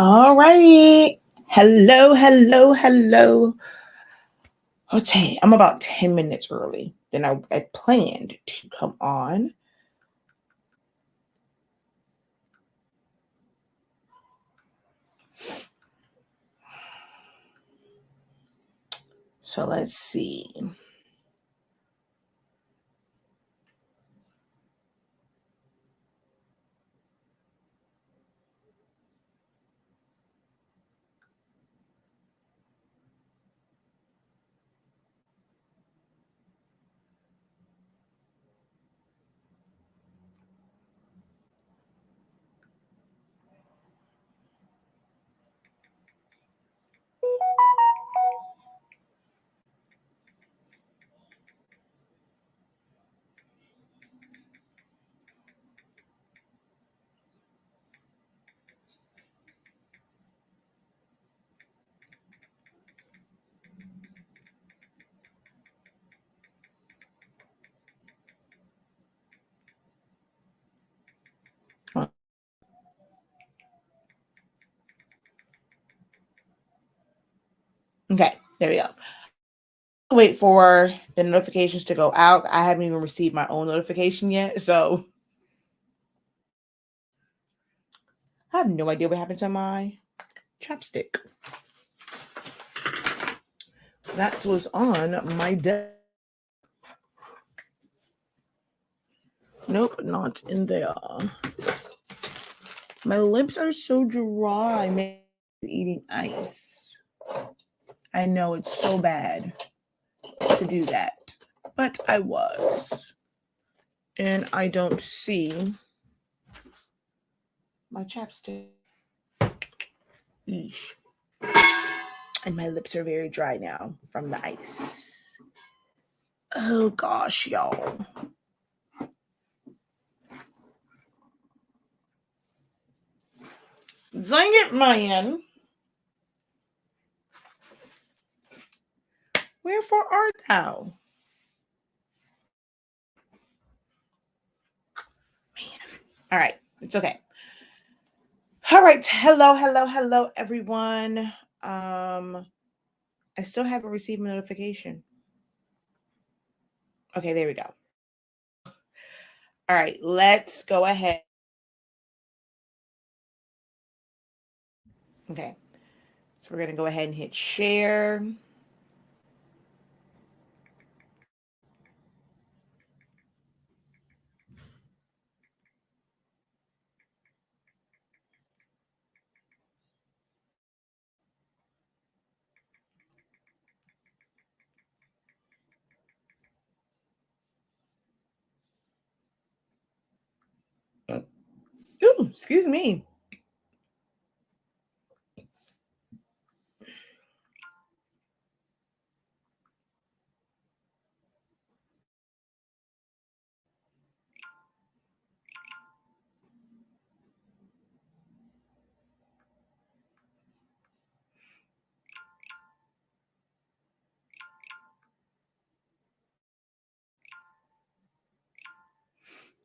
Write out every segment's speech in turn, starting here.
All right. Hello, hello, hello. Okay, I'm about 10 minutes early than I planned to come on. So let's see. Okay, there we go. Wait for the notifications to go out. I haven't even received my own notification yet, so I have no idea what happened to my chapstick. That was on my desk. Nope, not in there. My lips are so dry. I'm eating ice. I know it's so bad to do that, but I was. And I don't see my chapstick. Eesh. And my lips are very dry now from the ice. Oh gosh, y'all. Dang it, man. Wherefore art thou? Man. All right, it's okay. All right, hello, everyone. I still haven't received a notification. Okay, there we go. All right, let's go ahead. Okay, so we're going to go ahead and hit share. Ooh, excuse me.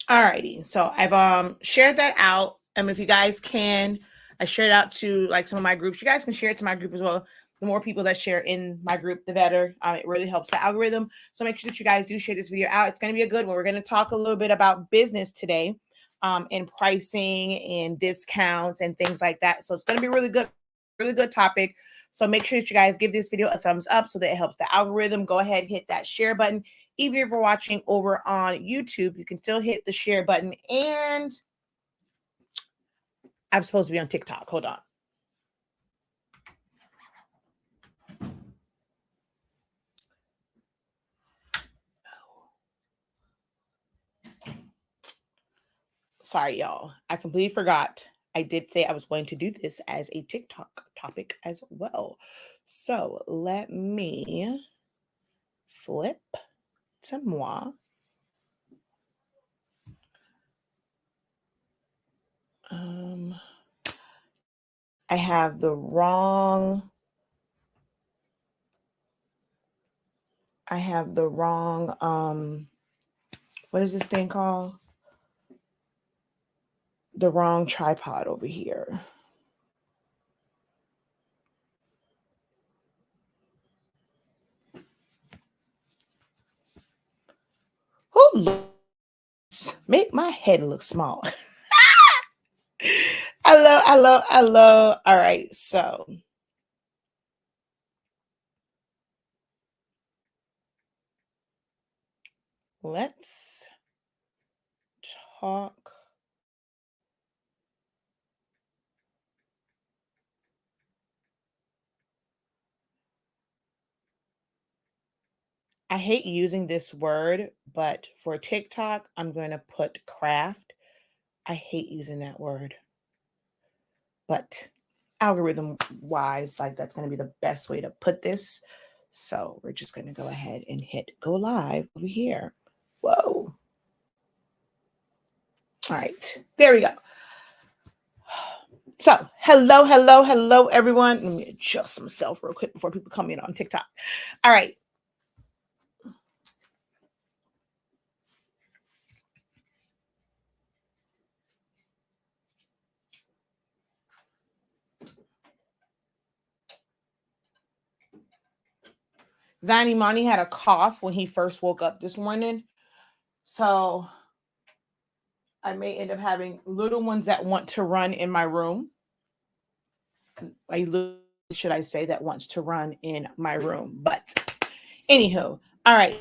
Alrighty, so I've shared that out. If you guys can, I shared out to like some of my groups. You guys can share it to my group as well. The more people that share in my group, the better. It really helps the algorithm. So make sure that you guys do share this video out. It's going to be a good one. We're going to talk a little bit about business today, and pricing and discounts and things like that. So it's going to be really good topic. So make sure that you guys give this video a thumbs up so that it helps the algorithm. Go ahead and hit that share button. Even if you're watching over on YouTube, you can still hit the share button. And I'm supposed to be on TikTok. Hold on. Sorry, y'all. I completely forgot. I did say I was going to do this as a TikTok topic as well. So let me flip to moi. I have the wrong. What is this thing called? The wrong tripod over here. Lord, make my head look small. Hello. All right, so let's talk. I hate using this word, but for TikTok, I'm going to put craft. I hate using that word, but algorithm wise, like that's going to be the best way to put this. So we're just going to go ahead and hit go live over here. Whoa. All right, there we go. So hello, everyone. Let me adjust myself real quick before people come in on TikTok. All right. Zani Mani had a cough when he first woke up this morning. So I may end up having little ones that want to run in my room. Should I say that wants to run in my room? But anywho, all right.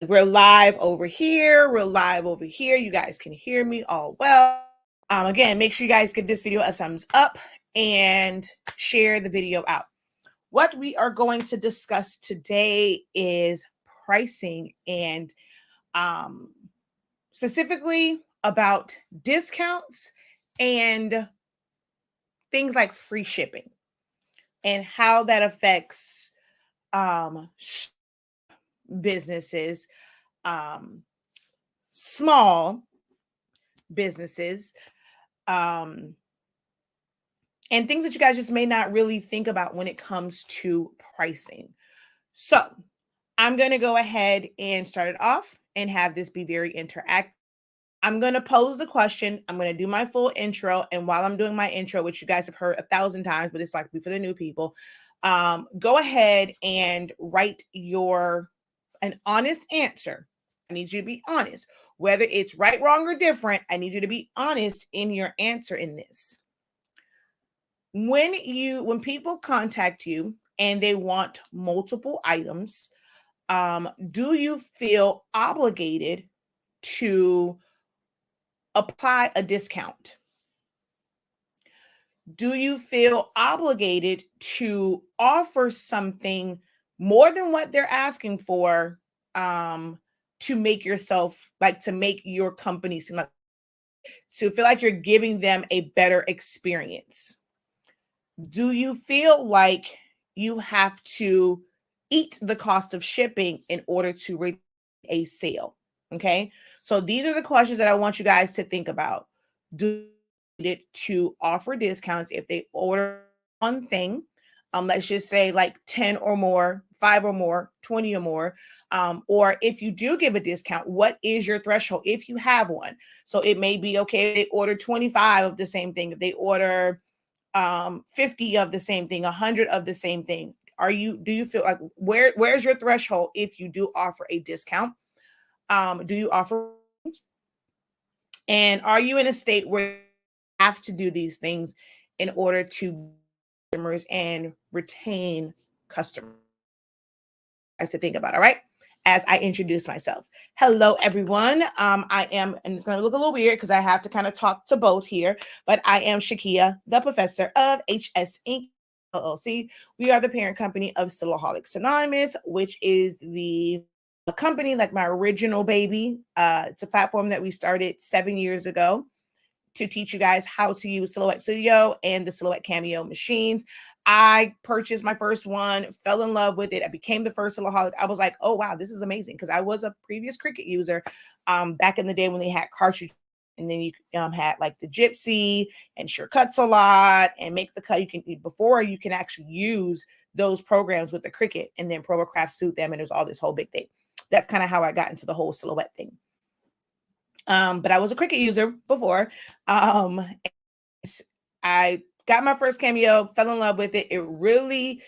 We're live over here. You guys can hear me all well. Again, make sure you guys give this video a thumbs up and share the video out. What we are going to discuss today is pricing and specifically about discounts and things like free shipping and how that affects businesses, small businesses, and things that you guys just may not really think about when it comes to pricing. So I'm going to go ahead and start it off and have this be very interactive. I'm going to pose the question. I'm going to do my full intro. And while I'm doing my intro, which you guys have heard 1,000 times, but it's like for the new people, go ahead and write an honest answer. I need you to be honest. Whether it's right, wrong, or different, I need you to be honest in your answer in this. When people contact you and they want multiple items, do you feel obligated to apply a discount? Do you feel obligated to offer something more than what they're asking for, to make your company seem like, to feel like you're giving them a better experience? Do you feel like you have to eat the cost of shipping in order to reach a sale? Okay. So these are the questions that I want you guys to think about. Do you need it to offer discounts if they order one thing? Let's just say like 10 or more, 5 or more, 20 or more. Or if you do give a discount, what is your threshold if you have one? So it may be okay if they order 25 of the same thing, if they order 50 of the same thing, 100 of the same thing. Do you feel like where's your threshold if you do offer a discount? Do you offer, and are you in a state where you have to do these things in order to customers and retain customers? I to think about, all right, as I introduce myself. Hello, everyone. I am, and it's going to look a little weird because I have to kind of talk to both here, but I am Shakia, the professor of SpINKing LLC. We are the parent company of Sillaholics Anonymous, which is the company like my original baby. It's a platform that we started 7 years ago to teach you guys how to use Silhouette Studio and the Silhouette Cameo machines. I purchased my first one, fell in love with it. I became the first Silhaholic. I was like, oh, wow, this is amazing. Because I was a previous Cricut user back in the day when they had cartridge. And then you had like the Gypsy and Sure Cuts a Lot and Make the Cut. Before you can actually use those programs with the Cricut, and then Probocraft suit them. And there's all this whole big thing. That's kind of how I got into the whole Silhouette thing. But I was a Cricut user before. I got my first Cameo, fell in love with it. It really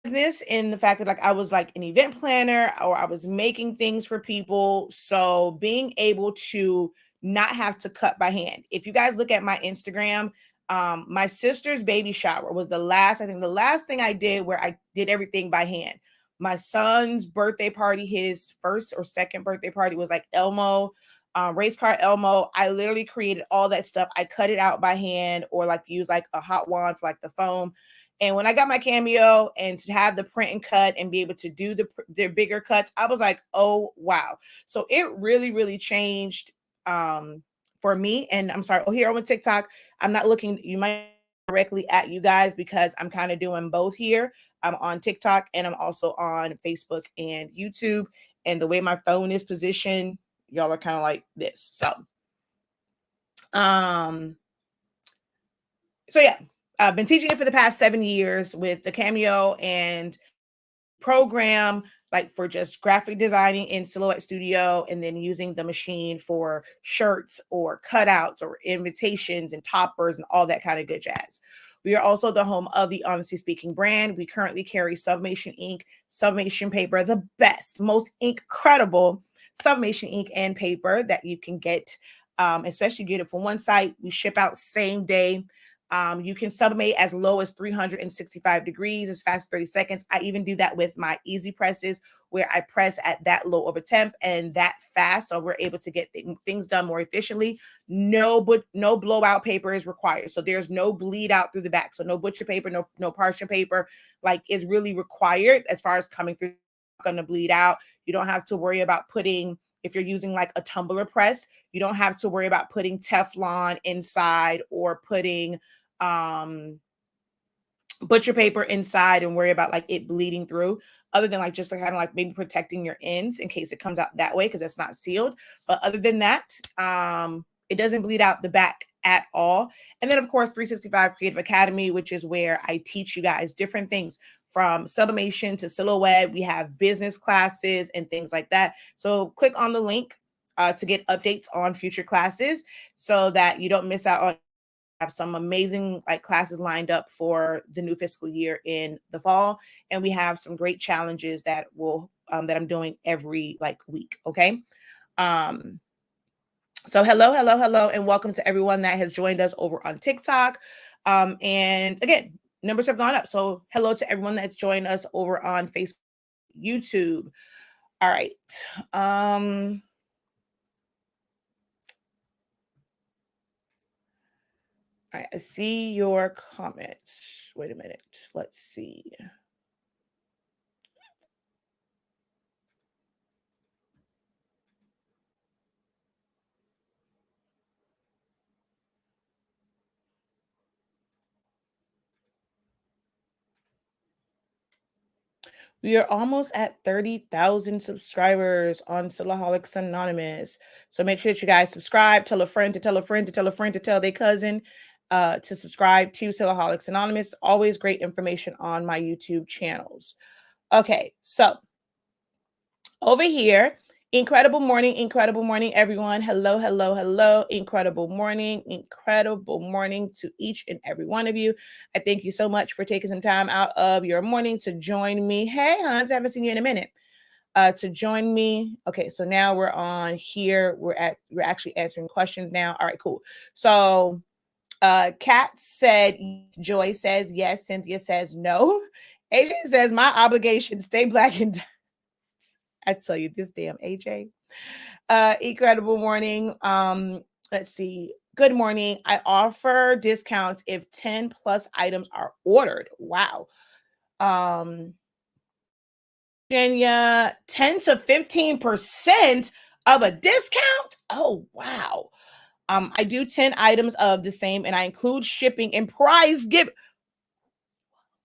business in the fact that like I was like an event planner or I was making things for people. So being able to not have to cut by hand. If you guys look at my Instagram, my sister's baby shower was I think the last thing I did where I did everything by hand. My son's birthday party, his first or second birthday party was like Elmo, race car Elmo. I literally created all that stuff. I cut it out by hand or like use like a hot wand for like the foam. And when I got my Cameo and to have the print and cut and be able to do the bigger cuts, I was like, oh wow. So it really, really changed for me. And I'm sorry, here on TikTok, I'm not looking, you might directly at you guys because I'm kind of doing both here. I'm on TikTok and I'm also on Facebook and YouTube. And the way my phone is positioned, y'all are kind of like this. Um, so yeah, I've been teaching it for the past 7 years with the Cameo and program, like for just graphic designing in Silhouette Studio, and then using the machine for shirts or cutouts or invitations and toppers and all that kind of good jazz. We are also the home of the Honestly Speaking brand. We currently carry Sublimation ink, Sublimation paper, the best, most incredible Sublimation ink and paper that you can get, especially get it from one site. We ship out same day. You can sublimate as low as 365 degrees, as fast as 30 seconds. I even do that with my easy presses where I press at that low of a temp and that fast. So we're able to get things done more efficiently. No blowout paper is required. So there's no bleed out through the back. So no butcher paper, no parchment paper, like is really required as far as coming through, going to bleed out. You don't have to worry about putting, if you're using like a tumbler press, you don't have to worry about putting Teflon inside or putting butcher paper inside and worry about like it bleeding through, other than like just like kind of like maybe protecting your ends in case it comes out that way because it's not sealed. But other than that, it doesn't bleed out the back at all. And then of course 365 Creative Academy, which is where I teach you guys different things from sublimation to silhouette. We have business classes and things like that. So click on the link to get updates on future classes so that you don't miss out on. Have some amazing like classes lined up for the new fiscal year in the fall, and we have some great challenges that will that I'm doing every like week. Okay. So hello, and welcome to everyone that has joined us over on TikTok. And again, numbers have gone up. So hello to everyone that's joined us over on Facebook, YouTube. All right. All right, I see your comments. Wait a minute. Let's see. We are almost at 30,000 subscribers on Silaholics Anonymous. So make sure that you guys subscribe, tell a friend to tell a friend to tell a friend to tell their cousin to subscribe to Silaholics Anonymous. Always great information on my YouTube channels. Okay, so over here, incredible morning, everyone. Hello, incredible morning to each and every one of you. I thank you so much for taking some time out of your morning to join me. Hey, Hans, I haven't seen you in a minute. To join me. Okay, so now we're on here. We're actually answering questions now. All right, cool. So Kat said, Joy says yes, Cynthia says no. AJ says my obligation, stay black and I tell you, this damn AJ. Incredible morning. Let's see. Good morning. I offer discounts if 10 plus items are ordered. Wow. Virginia, 10 to 15% of a discount. Oh, wow. I do 10 items of the same, and I include shipping and prize give.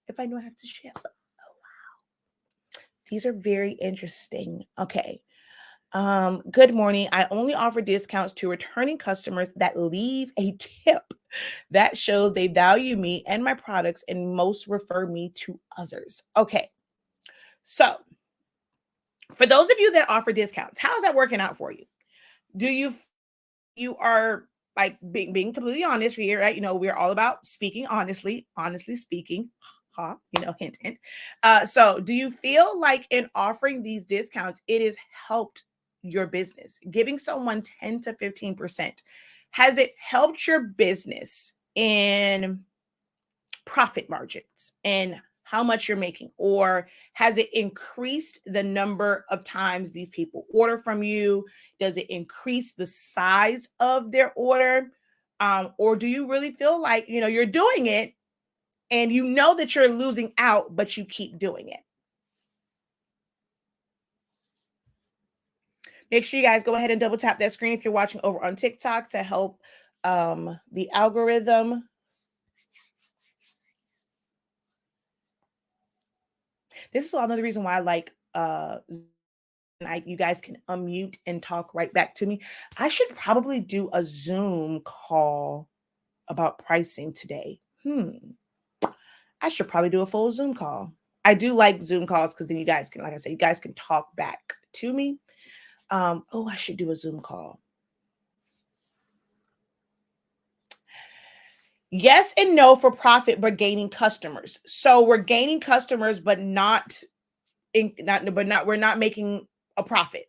If I know I have to ship. Oh, wow. These are very interesting. Okay. Good morning. I only offer discounts to returning customers that leave a tip. That shows they value me and my products and most refer me to others. Okay. So for those of you that offer discounts, how's that working out for you? Do you are like being completely honest here, right? You know, we're all about speaking honestly speaking. Hint, hint. So do you feel like in offering these discounts, it has helped your business? Giving someone 10 to 15%, has it helped your business in profit margins and how much you're making? Or has it increased the number of times these people order from you? Does it increase the size of their order? Or do you really feel like, you're doing it and you know that you're losing out, but you keep doing it? Make sure you guys go ahead and double tap that screen if you're watching over on TikTok to help the algorithm. This is another reason why I like you guys can unmute and talk right back to me. I should probably do a Zoom call about pricing today. I should probably do a full Zoom call. I do like Zoom calls because then you guys can, like I said, you guys can talk back to me. I should do a Zoom call. Yes and no for profit, but gaining customers. So we're gaining customers, but we're not making a profit.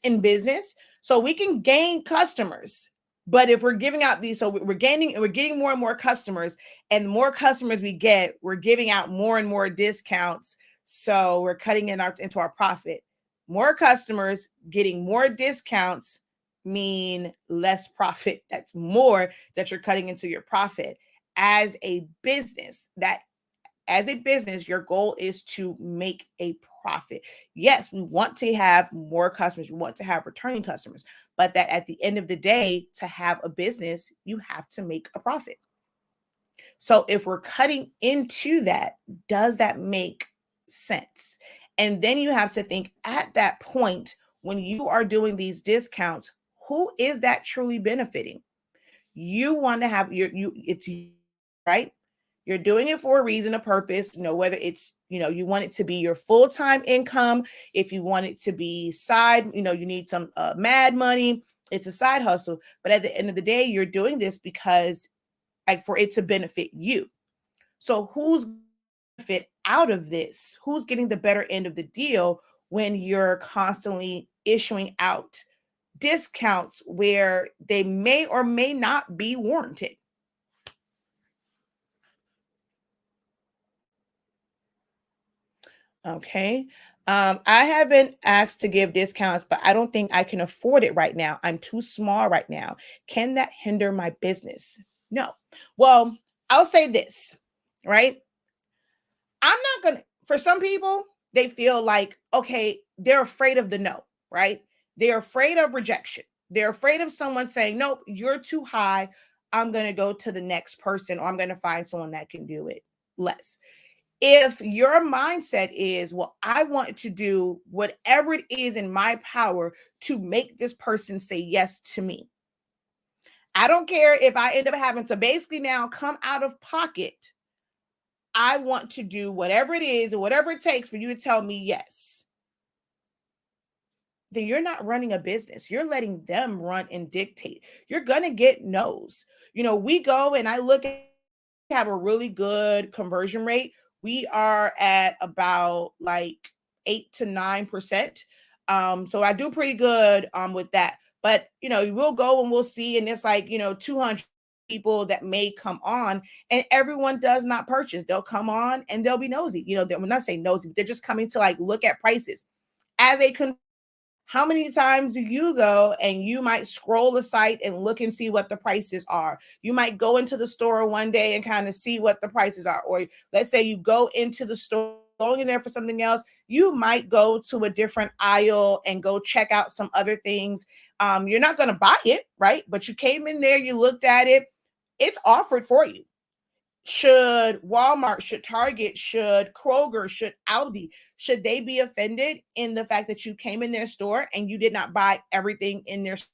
In business, so we can gain customers, but if we're giving out these, so we're getting more and more customers, and the more customers we get, we're giving out more and more discounts, so we're cutting into our profit. More customers getting more discounts mean less profit. That's more that you're cutting into your profit. As a business, your goal is to make a profit. Yes, we want to have more customers. We want to have returning customers, but that at the end of the day, to have a business, you have to make a profit. So if we're cutting into that, does that make sense? And then you have to think at that point, when you are doing these discounts, who is that truly benefiting? You want to have it's right. You're doing it for a reason, a purpose, whether it's, you want it to be your full-time income. If you want it to be side, you need some mad money, it's a side hustle. But at the end of the day, you're doing this because for it to benefit you. So who's benefit out of this? Who's getting the better end of the deal when you're constantly issuing out discounts where they may or may not be warranted? Okay. I have been asked to give discounts, but I don't think I can afford it right now. I'm too small right now. Can that hinder my business? No. Well, I'll say this, right? I'm not going to, for some people, they feel like, okay, they're afraid of the no, right? They're afraid of rejection. They're afraid of someone saying, nope, you're too high. I'm going to go to the next person, or I'm going to find someone that can do it less. If your mindset is, well, I want to do whatever it is in my power to make this person say yes to me. I don't care if I end up having to basically now come out of pocket. I want to do whatever it is and whatever it takes for you to tell me yes. Then you're not running a business. You're letting them run and dictate. You're going to get no's. We go and I look at, have a really good conversion rate. We are at about like 8 to 9%. So I do pretty good with that. But we'll go and we'll see, and it's like 200 people that may come on, and everyone does not purchase. They'll come on and they'll be nosy. They're not saying nosy, but they're just coming to like look at prices. How many times do you go and you might scroll the site and look and see what the prices are? You might go into the store one day and kind of see what the prices are. Or let's say you go into the store, going in there for something else. You might go to a different aisle and go check out some other things. You're not going to buy it, right? But you came in there, you looked at it. It's offered for you. Should Walmart, should Target, should Kroger, should Aldi, should they be offended in the fact that you came in their store and you did not buy everything in their store?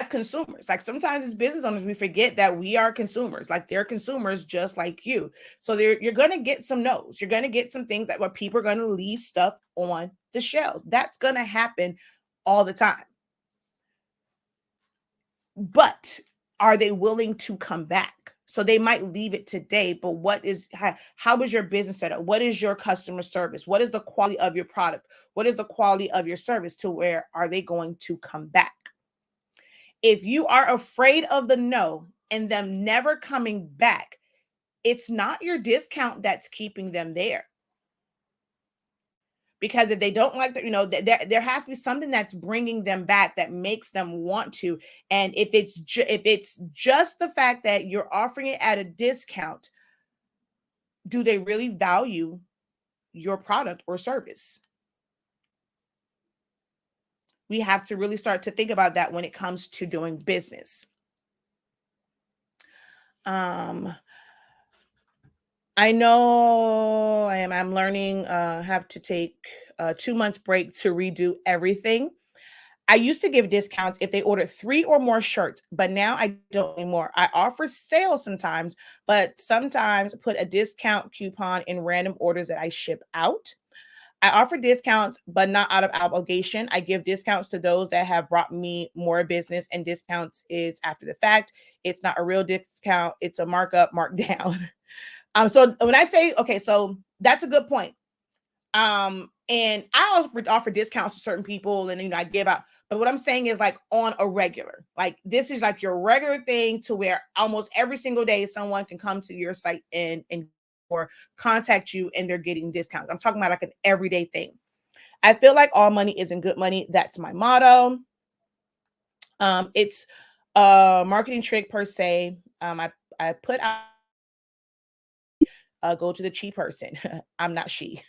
As consumers, like sometimes as business owners, we forget that we are consumers, like they're consumers just like you. So you're going to get some no's. You're going to get some things that where people are going to leave stuff on the shelves. That's going to happen all the time. But are they willing to come back? So they might leave it today, but how is your business set up? What is your customer service? What is the quality of your product? What is the quality of your service? To where are they going to come back? If you are afraid of the no and them never coming back, it's not your discount that's keeping them there. Because if they don't like that, there has to be something that's bringing them back, that makes them want to. And if it's just the fact that you're offering it at a discount, do they really value your product or service? We have to really start to think about that when it comes to doing business. I know I'm learning, have to take a 2 month break to redo everything. I used to give discounts if they ordered 3 or more shirts, but now I don't anymore. I offer sales sometimes, but sometimes put a discount coupon in random orders that I ship out. I offer discounts, but not out of obligation. I give discounts to those that have brought me more business, and discounts is after the fact. It's not a real discount. It's a markup, markdown. So when I say, okay, so that's a good point. And I offer discounts to certain people, and I give out. But what I'm saying is, like, on a regular, like, this is like your regular thing, to where almost every single day someone can come to your site and or contact you, and they're getting discounts. I'm talking about like an everyday thing. I feel like all money isn't good money. That's my motto. It's a marketing trick per se. I put out, go to the cheap person. I'm not she.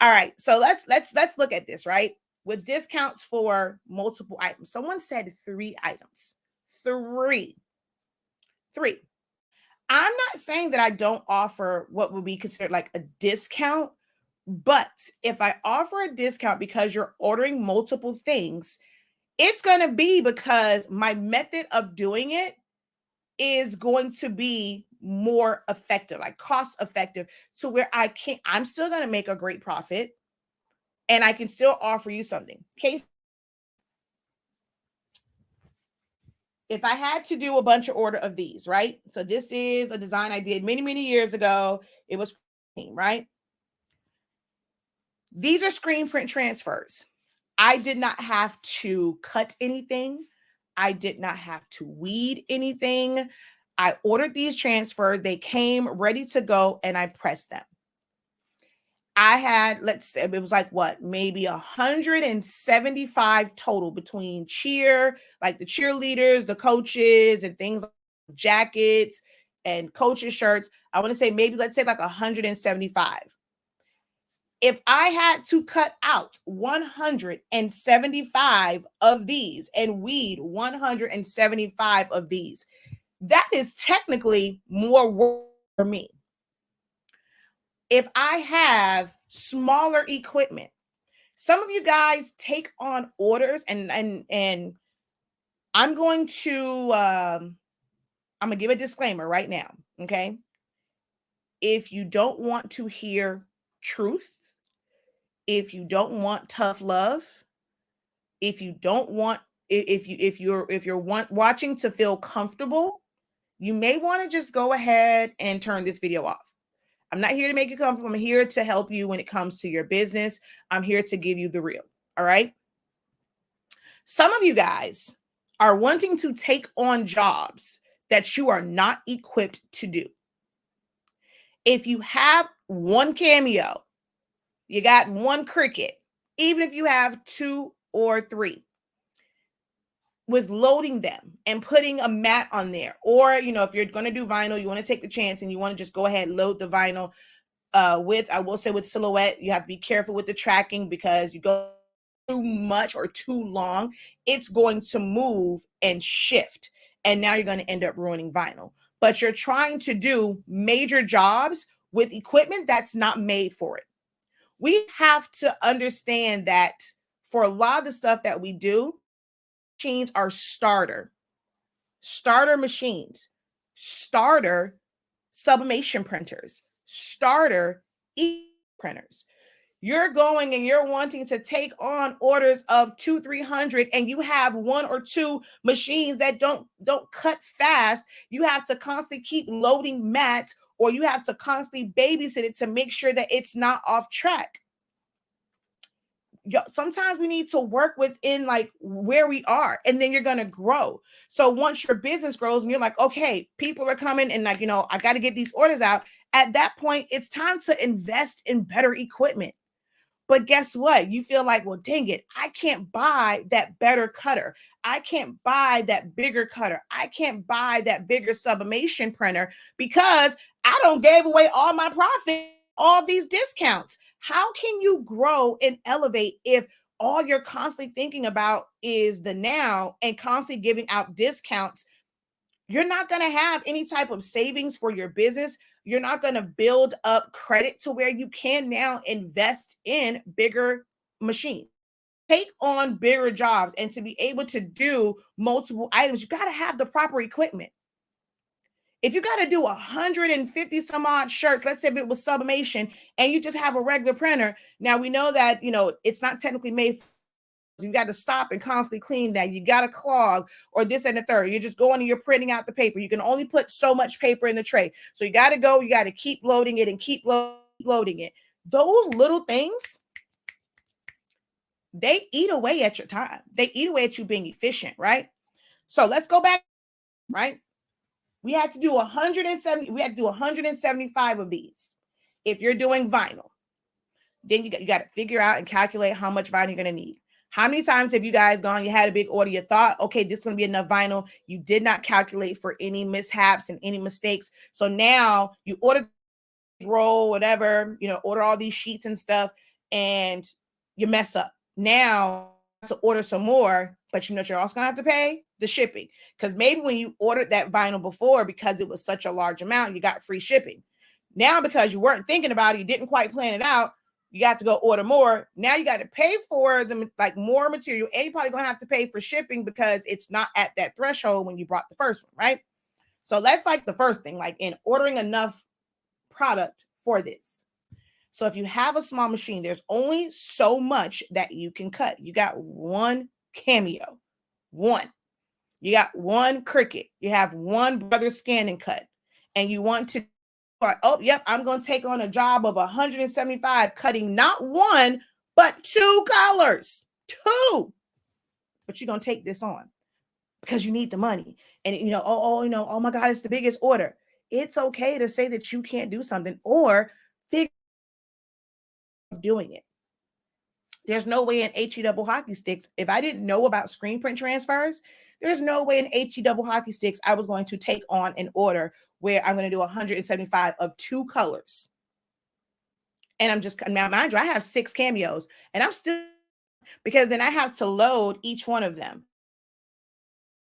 All right, so let's look at this, right? With discounts for multiple items. Someone said 3 items. Three. I'm not saying that I don't offer what would be considered like a discount, but if I offer a discount because you're ordering multiple things, it's going to be because my method of doing it is going to be more effective, like cost effective, to where I'm still going to make a great profit, and I can still offer you something. Case, if I had to do a bunch of order of these, right? So this is a design I did many, many years ago. It was right. These are screen print transfers. I did not have to cut anything. I did not have to weed anything. I ordered these transfers. They came ready to go, and I pressed them. I had, let's say, it was like what, maybe 175 total between like the cheerleaders, the coaches, and things like jackets and coaches shirts. I want to say maybe, let's say, like 175. If I had to cut out 175 of these and weed 175 of these, that is technically more work for me. If I have smaller equipment, some of you guys take on orders, and I'm going to give a disclaimer right now, okay? If you don't want to hear truth, if you don't want tough love, if you don't want, if you're watching to feel comfortable, you may want to just go ahead and turn this video off. I'm not here to make you comfortable. I'm here to help you when it comes to your business. I'm here to give you the real. All right. Some of you guys are wanting to take on jobs that you are not equipped to do. If you have one Cameo, you got one Cricut, even if you have 2 or 3, with loading them and putting a mat on there, or if you're going to do vinyl, you want to take the chance and you want to just go ahead and load the vinyl. I will say, with Silhouette, you have to be careful with the tracking, because you go too much or too long, it's going to move and shift, and now you're going to end up ruining vinyl. But you're trying to do major jobs with equipment that's not made for it. We have to understand that for a lot of the stuff that we do, machines are starter machines, starter sublimation printers, starter printers. you're going and you're wanting to take on orders of 200-300, and you have one or two machines that don't cut fast, you have to constantly keep loading mats, or you have to constantly babysit it to make sure that it's not off track. Sometimes we need to work within like where we are, and then you're going to grow. So once your business grows and you're like, okay, people are coming and like, I got to get these orders out. At that point, it's time to invest in better equipment. But guess what? You feel like, well, dang it, I can't buy that better cutter. I can't buy that bigger cutter. I can't buy that bigger sublimation printer because I don't gave away all my profit, all these discounts. How can you grow and elevate if all you're constantly thinking about is the now and constantly giving out discounts? You're not going to have any type of savings for your business. You're not going to build up credit to where you can now invest in bigger machines, take on bigger jobs, and to be able to do multiple items, you got to have the proper equipment. If you got to do 150 some odd shirts, let's say if it was sublimation and you just have a regular printer, now we know that, it's not technically made for, you got to stop and constantly clean that. You got to clog or this and the third. You're just going and you're printing out the paper. You can only put so much paper in the tray. So you got to go, you got to keep loading it and keep loading it. Those little things, they eat away at your time. They eat away at you being efficient, right? So let's go back, right? We had to do 175 of these. If you're doing vinyl, then you got to figure out and calculate how much vinyl you're going to need. How many times have you guys gone, you had a big order, you thought, okay, this is going to be enough vinyl. You did not calculate for any mishaps and any mistakes. So now you order roll, whatever, order all these sheets and stuff, and you mess up. Now to order some more, but you're also gonna have to pay the shipping, because maybe when you ordered that vinyl before, because it was such a large amount, you got free shipping. Now because you weren't thinking about it, you didn't quite plan it out, you got to go order more. Now you got to pay for them, like more material, and you're probably gonna have to pay for shipping because it's not at that threshold when you brought the first one, right? So that's like the first thing, like in ordering enough product for this. So if you have a small machine, there's only so much that you can cut. You got one Cameo, one. You got one Cricut. You have one Brother Scan and Cut. And you want to, oh, yep, I'm going to take on a job of 175, cutting not one, but two colors. Two. But you're going to take this on because you need the money. And, oh my God, it's the biggest order. It's okay to say that you can't do something or figure out doing it. There's no way in HE double hockey sticks, if I didn't know about screen print transfers, there's no way in HE double hockey sticks I was going to take on an order where I'm going to do 175 of two colors. And I'm just, now mind you, I have 6 cameos and I'm still, because then I have to load each one of them.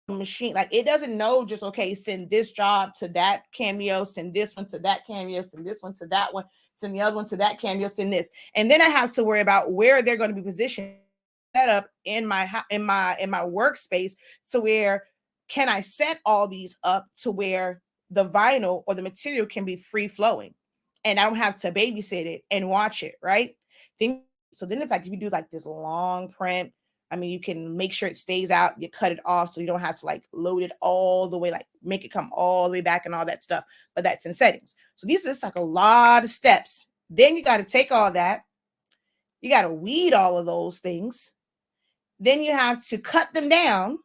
Machine, like it doesn't know just, okay, send this job to that Cameo, send this one to that Cameo, send this one to that one, send the other one to that Cameo, send this. And then I have to worry about where they're going to be positioned, set up in my workspace, to where can I set all these up to where the vinyl or the material can be free flowing and I don't have to babysit it and watch it, right? So then in fact, if you do like this long print, I mean, you can make sure it stays out, you cut it off so you don't have to like load it all the way, like make it come all the way back and all that stuff, but that's in settings. So these is like a lot of steps. Then you got to take all that, you got to weed all of those things. Then you have to cut them down.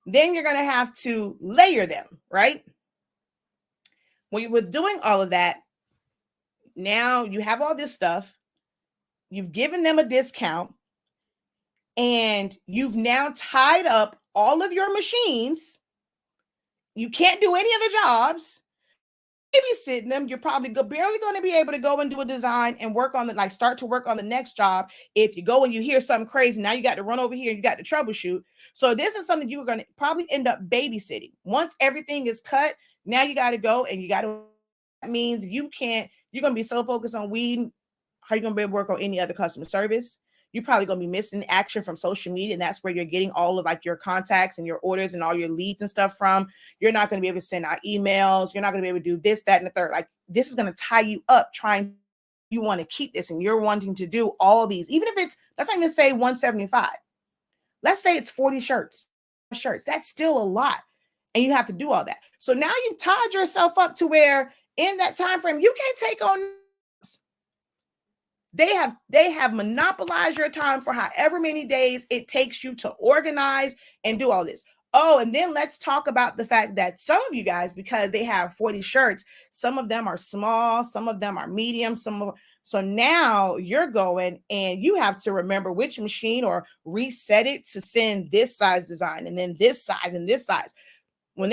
Then you're going to have to layer them, right? When you were doing all of that, now you have all this stuff, you've given them a discount, and you've now tied up all of your machines. You can't do any other jobs. Babysitting them, you're probably barely going to be able to go and do a design and work on start to work on the next job. If you go and you hear something crazy, now you got to run over here, you got to troubleshoot. So this is something you're going to probably end up babysitting. Once everything is cut, now you got to go and you got to, that means you're going to be so focused on weeding, how are you going to be able to work on any other customer service? You're probably going to be missing action from social media. And that's where you're getting all of like your contacts and your orders and all your leads and stuff from. You're not going to be able to send out emails. You're not going to be able to do this, that, and the third. Like this is going to tie you up trying you want to keep this and you're wanting to do all these, even if it's, let's not even say 175. Let's say it's 40 shirts. That's still a lot. And you have to do all that. So now you've tied yourself up to where in that time frame, you can't take on. They have monopolized your time for however many days it takes you to organize and do all this. Oh, and then let's talk about the fact that some of you guys, because they have 40 shirts, some of them are small, some of them are medium, so now you're going and you have to remember which machine or reset it to send this size design and then this size and this size. When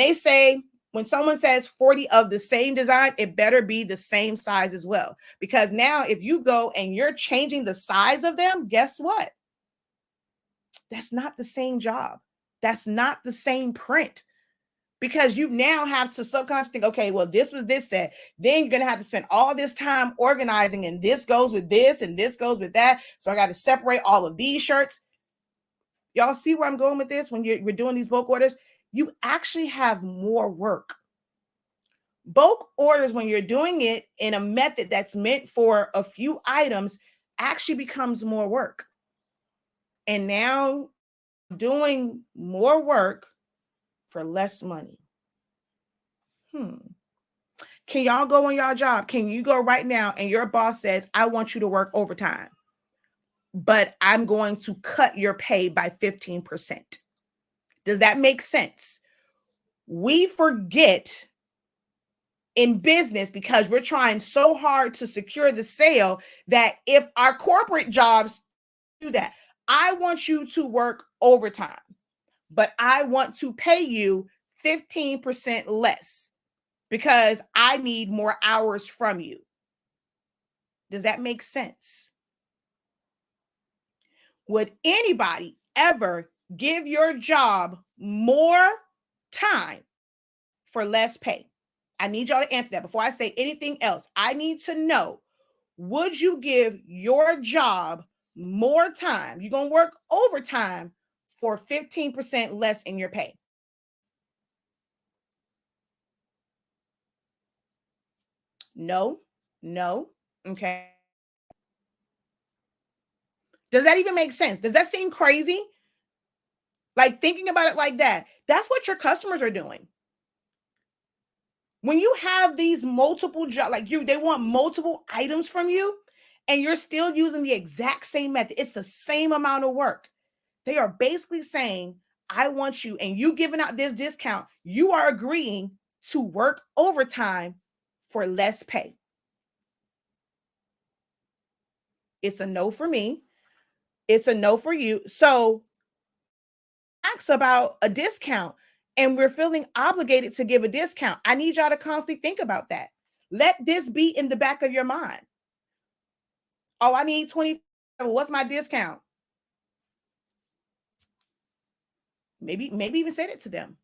someone says 40 of the same design, it better be the same size as well. Because now if you go and you're changing the size of them, guess what? That's not the same job. That's not the same print. Because you now have to subconsciously think, okay, well, this was this set. Then you're going to have to spend all this time organizing, and this goes with this, and this goes with that. So I got to separate all of these shirts. Y'all see where I'm going with this? When we're doing these bulk orders, you actually have more work. Bulk orders, when you're doing it in a method that's meant for a few items, actually becomes more work. And now doing more work for less money. Can y'all go on y'all job? Can you go right now and your boss says, I want you to work overtime, but I'm going to cut your pay by 15%. Does that make sense? We forget in business, because we're trying so hard to secure the sale, that if our corporate jobs do that, I want you to work overtime, but I want to pay you 15% less because I need more hours from you. Does that make sense? Would anybody ever give your job more time for less pay? I need y'all to answer that before I say anything else. I need to know, would you give your job more time? You're going to work overtime for 15% less in your pay. No. Okay. Does that even make sense? Does that seem crazy? Like, thinking about it like that, that's what your customers are doing. When you have these multiple jobs, like they want multiple items from you, and you're still using the exact same method, it's the same amount of work. They are basically saying, I want you, and you giving out this discount, you are agreeing to work overtime for less pay. It's a no for me. It's a no for you. So ask about a discount, and we're feeling obligated to give a discount. I need y'all to constantly think about that. Let this be in the back of your mind. Oh, I need 20. What's my discount? Maybe even say it to them.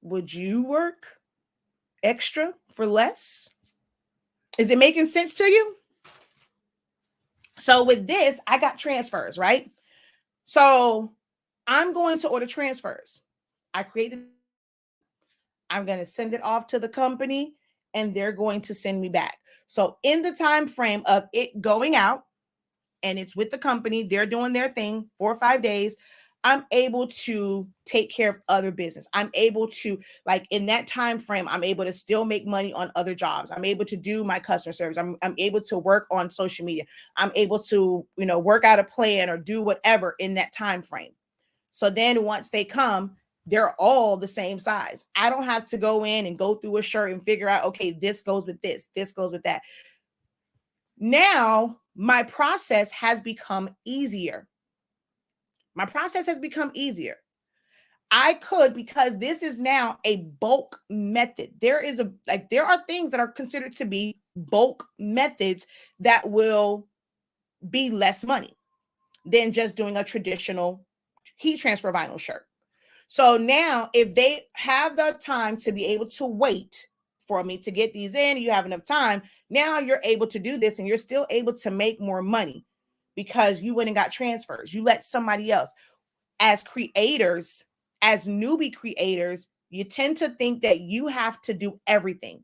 Would you work extra for less? Is it making sense to you? So with this, I got transfers, right? So I'm going to order transfers. I'm going to send it off to the company, and they're going to send me back. So in the time frame of it going out, and it's with the company, they're doing their thing 4 or 5 days, I'm able to take care of other business. I'm able to, like, in that time frame, I'm able to still make money on other jobs. I'm able to do my customer service. I'm able to work on social media. I'm able to, work out a plan or do whatever in that time frame. So then once they come, they're all the same size. I don't have to go in and go through a shirt and figure out, okay, this goes with this goes with that. Now my process has become easier. I could, because this is now a bulk method. There are things that are considered to be bulk methods that will be less money than just doing a traditional heat transfer vinyl shirt. So now if they have the time to be able to wait for me to get these in, you have enough time, now you're able to do this, and you're still able to make more money because you went and got transfers. You let somebody else. As creators, as newbie creators, you tend to think that you have to do everything.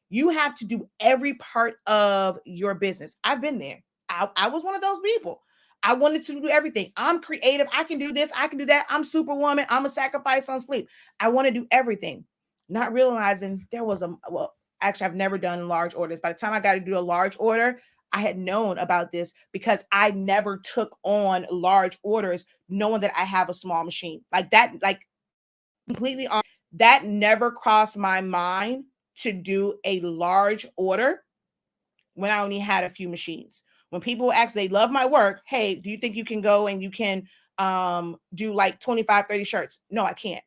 You have to do every part of your business. I've been there. I was one of those people. I wanted to do everything. I'm creative. I can do this. I can do that. I'm superwoman. I'm a sacrifice on sleep. I want to do everything, not realizing there was well, actually, I've never done large orders. By the time I got to do a large order, I had known about this because I never took on large orders knowing that I have a small machine like that, like completely on that never crossed my mind to do a large order when I only had a few machines. When people ask, they love my work. Hey, do you think you can go and you can do like 25, 30 shirts? No, I can't.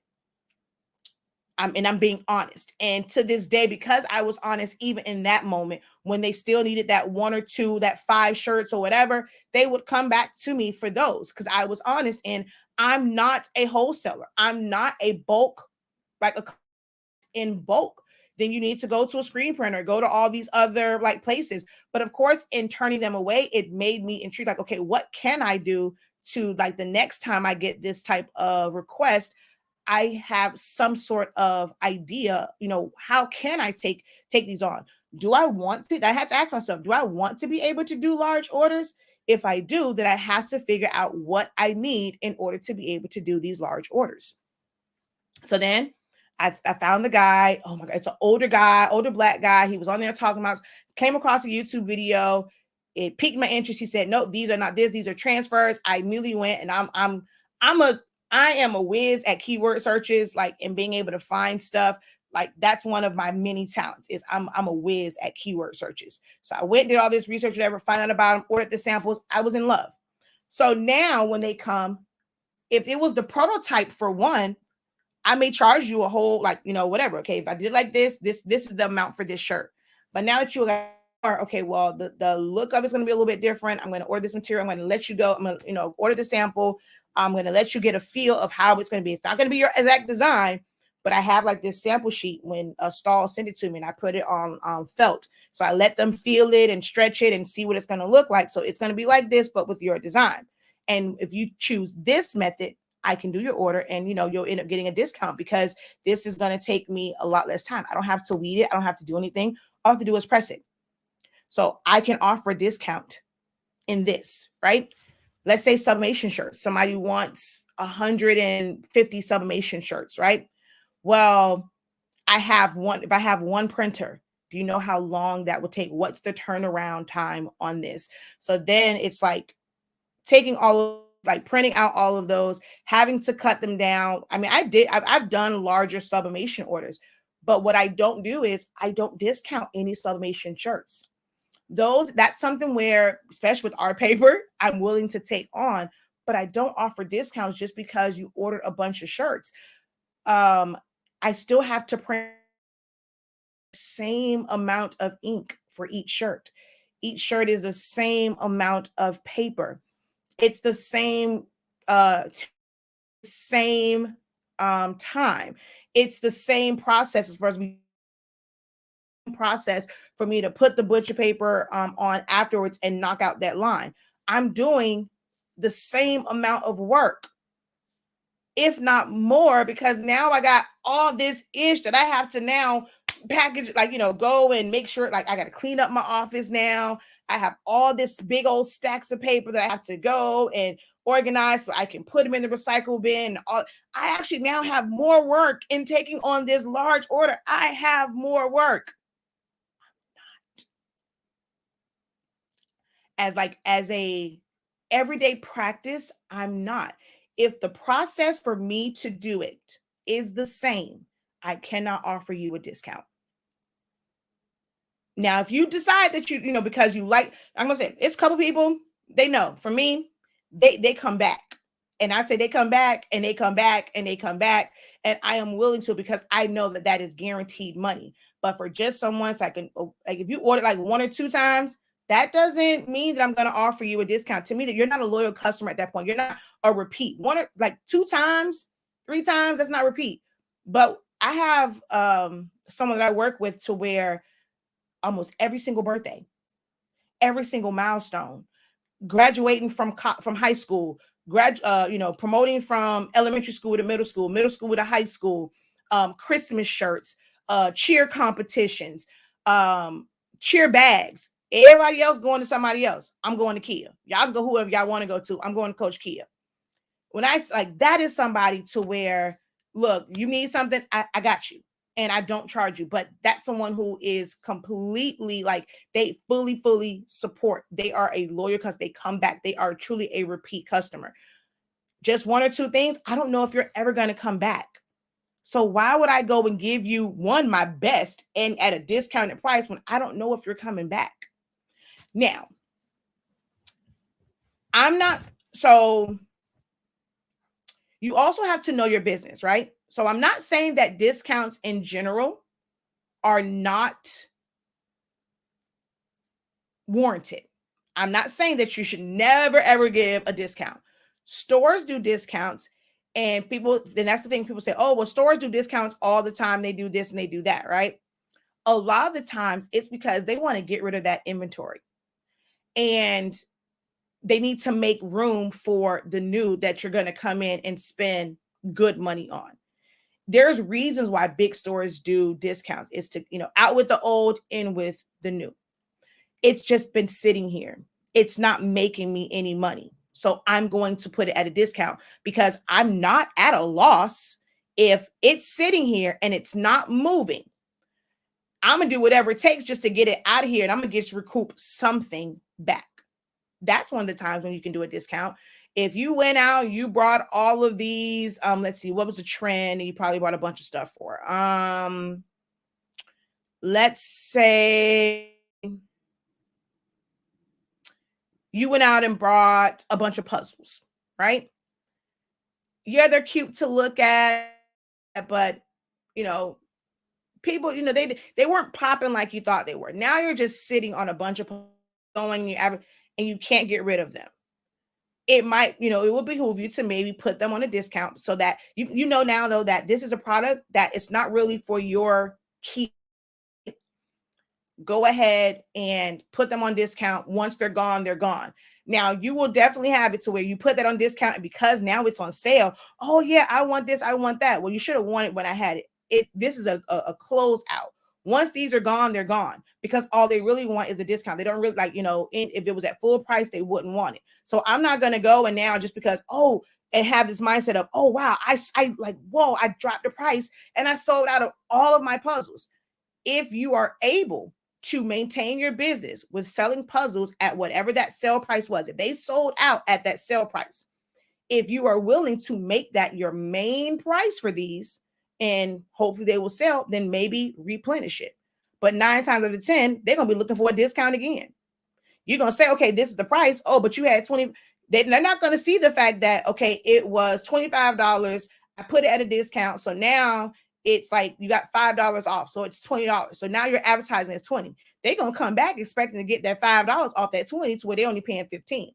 And I'm being honest. And to this day, because I was honest, even in that moment, when they still needed that one or two, that 5 shirts or whatever, they would come back to me for those because I was honest. And I'm not a wholesaler. I'm not a bulk, like a in bulk. Then you need to go to a screen printer, go to all these other like places. But of course, in turning them away, it made me intrigued. Like, okay, what can I do to like the next time I get this type of request? I have some sort of idea, how can I take these on? Do I want to? I had to ask myself, do I want to be able to do large orders? If I do, then I have to figure out what I need in order to be able to do these large orders. So then I found the guy. Oh my God, it's an older guy, older black guy. He was on there talking about, came across a YouTube video. It piqued my interest. He said, "No, these are not this. These are transfers." I immediately went, and I am a whiz at keyword searches, like, and being able to find stuff. Like, that's one of my many talents is I'm a whiz at keyword searches. So I went, did all this research, whatever, find out about them, ordered the samples. I was in love. So now when they come, if it was the prototype for one, I may charge you a whole, like, whatever. Okay, if I did like this is the amount for this shirt. But now that you are, okay, well, the look of it's going to be a little bit different. I'm going to order this material. I'm going to let you go. I'm going to, order the sample. I'm going to let you get a feel of how it's going to be. It's not going to be your exact design, but I have like this sample sheet when a stall sent it to me, and I put it on felt. So I let them feel it and stretch it and see what it's going to look like. So it's going to be like this, but with your design. And if you choose this method, I can do your order, and you'll end up getting a discount because this is going to take me a lot less time. I don't have to weed it. I don't have to do anything. All I have to do is press it. So I can offer a discount in this, right? Let's say sublimation shirts. Somebody wants 150 sublimation shirts, right? Well, I have one. If I have one printer, do you know how long that would take? What's the turnaround time on this? So then it's like taking all of, like, printing out all of those, having to cut them down. I mean, I've done larger sublimation orders, but what I don't do is I don't discount any sublimation shirts. That's something where, especially with art paper, I'm willing to take on, but I don't offer discounts just because you ordered a bunch of shirts. I still have to print the same amount of ink for each shirt. Each shirt is the same amount of paper. It's the same same time. It's the same process as far as we process for me to put the butcher paper on afterwards and knock out that line. I'm doing the same amount of work, if not more, because now I got all this ish that I have to now package, like, go and make sure, like, I got to clean up my office now. I have all this big old stacks of paper that I have to go and organize so I can put them in the recycle bin. I actually now have more work in taking on this large order. I have more work. As a everyday practice, I'm not. If the process for me to do it is the same, I cannot offer you a discount. Now, if you decide that because you like, I'm gonna say it's a couple people, they know. For me, they come back. And I say they come back and they come back and they come back. And I am willing to, because I know that is guaranteed money. But for just someone, so I can, like, if you order like 1 or 2 times, that doesn't mean that I'm going to offer you a discount. To me, that you're not a loyal customer at that point. You're not a repeat. 1 or like 2 times, 3 times, that's not repeat. But I have someone that I work with to where almost every single birthday, every single milestone, graduating from high school, promoting from elementary school to middle school to high school, Christmas shirts, cheer competitions, cheer bags. Everybody else going to somebody else. I'm going to Kia. Y'all go whoever y'all want to go to. I'm going to Coach Kia. When I like, that is somebody to where, look, you need something, I got you. And I don't charge you. But that's someone who is completely like, they fully support. They are a loyal because they come back. They are truly a repeat customer. Just one or two things, I don't know if you're ever going to come back. So why would I go and give you one, my best, and at a discounted price when I don't know if you're coming back? Now, so you also have to know your business, right? So I'm not saying that discounts in general are not warranted. I'm not saying that you should never, ever give a discount. Stores do discounts, and then that's the thing. People say, oh, well, stores do discounts all the time. They do this and they do that, right? A lot of the times it's because they want to get rid of that inventory. And they need to make room for the new that you're going to come in and spend good money on. There's reasons why big stores do discounts. It's to, out with the old, in with the new. It's just been sitting here. It's not making me any money. So I'm going to put it at a discount because I'm not at a loss. If it's sitting here and it's not moving, I'm going to do whatever it takes just to get it out of here. And I'm going to get to recoup something back. That's one of the times when you can do a discount. If you went out, you brought all of these, let's see, what was the trend? And you probably bought a bunch of stuff for. Let's say you went out and brought a bunch of puzzles, right? Yeah, they're cute to look at, but people, they weren't popping like you thought they were. Now you're just sitting on a bunch of going, and you can't get rid of them. It might, it will behoove you to maybe put them on a discount so that you know now though that this is a product that it's not really for your keep. Go ahead and put them on discount. Once they're gone, they're gone. Now you will definitely have it to where you put that on discount, and because now it's on sale. Oh yeah, I want this, I want that. Well, you should have wanted when I had it. This is a close out. Once these are gone, they're gone, because all they really want is a discount. They don't really like, if it was at full price, they wouldn't want it. So I'm not going to go and now just because, and have this mindset of, oh, wow, I like, whoa, I dropped the price and I sold out of all of my puzzles. If you are able to maintain your business with selling puzzles at whatever that sale price was, if they sold out at that sale price, if you are willing to make that your main price for these, and hopefully they will sell, then maybe replenish it. But 9 times out of 10, they're going to be looking for a discount again. You're going to say, okay, this is the price. Oh, but you had 20. They're not going to see the fact that, okay, it was $25. I put it at a discount. So now it's like you got $5 off. So it's $20. So now you're advertising as 20. They're going to come back expecting to get that $5 off that 20 to where they're only paying 15.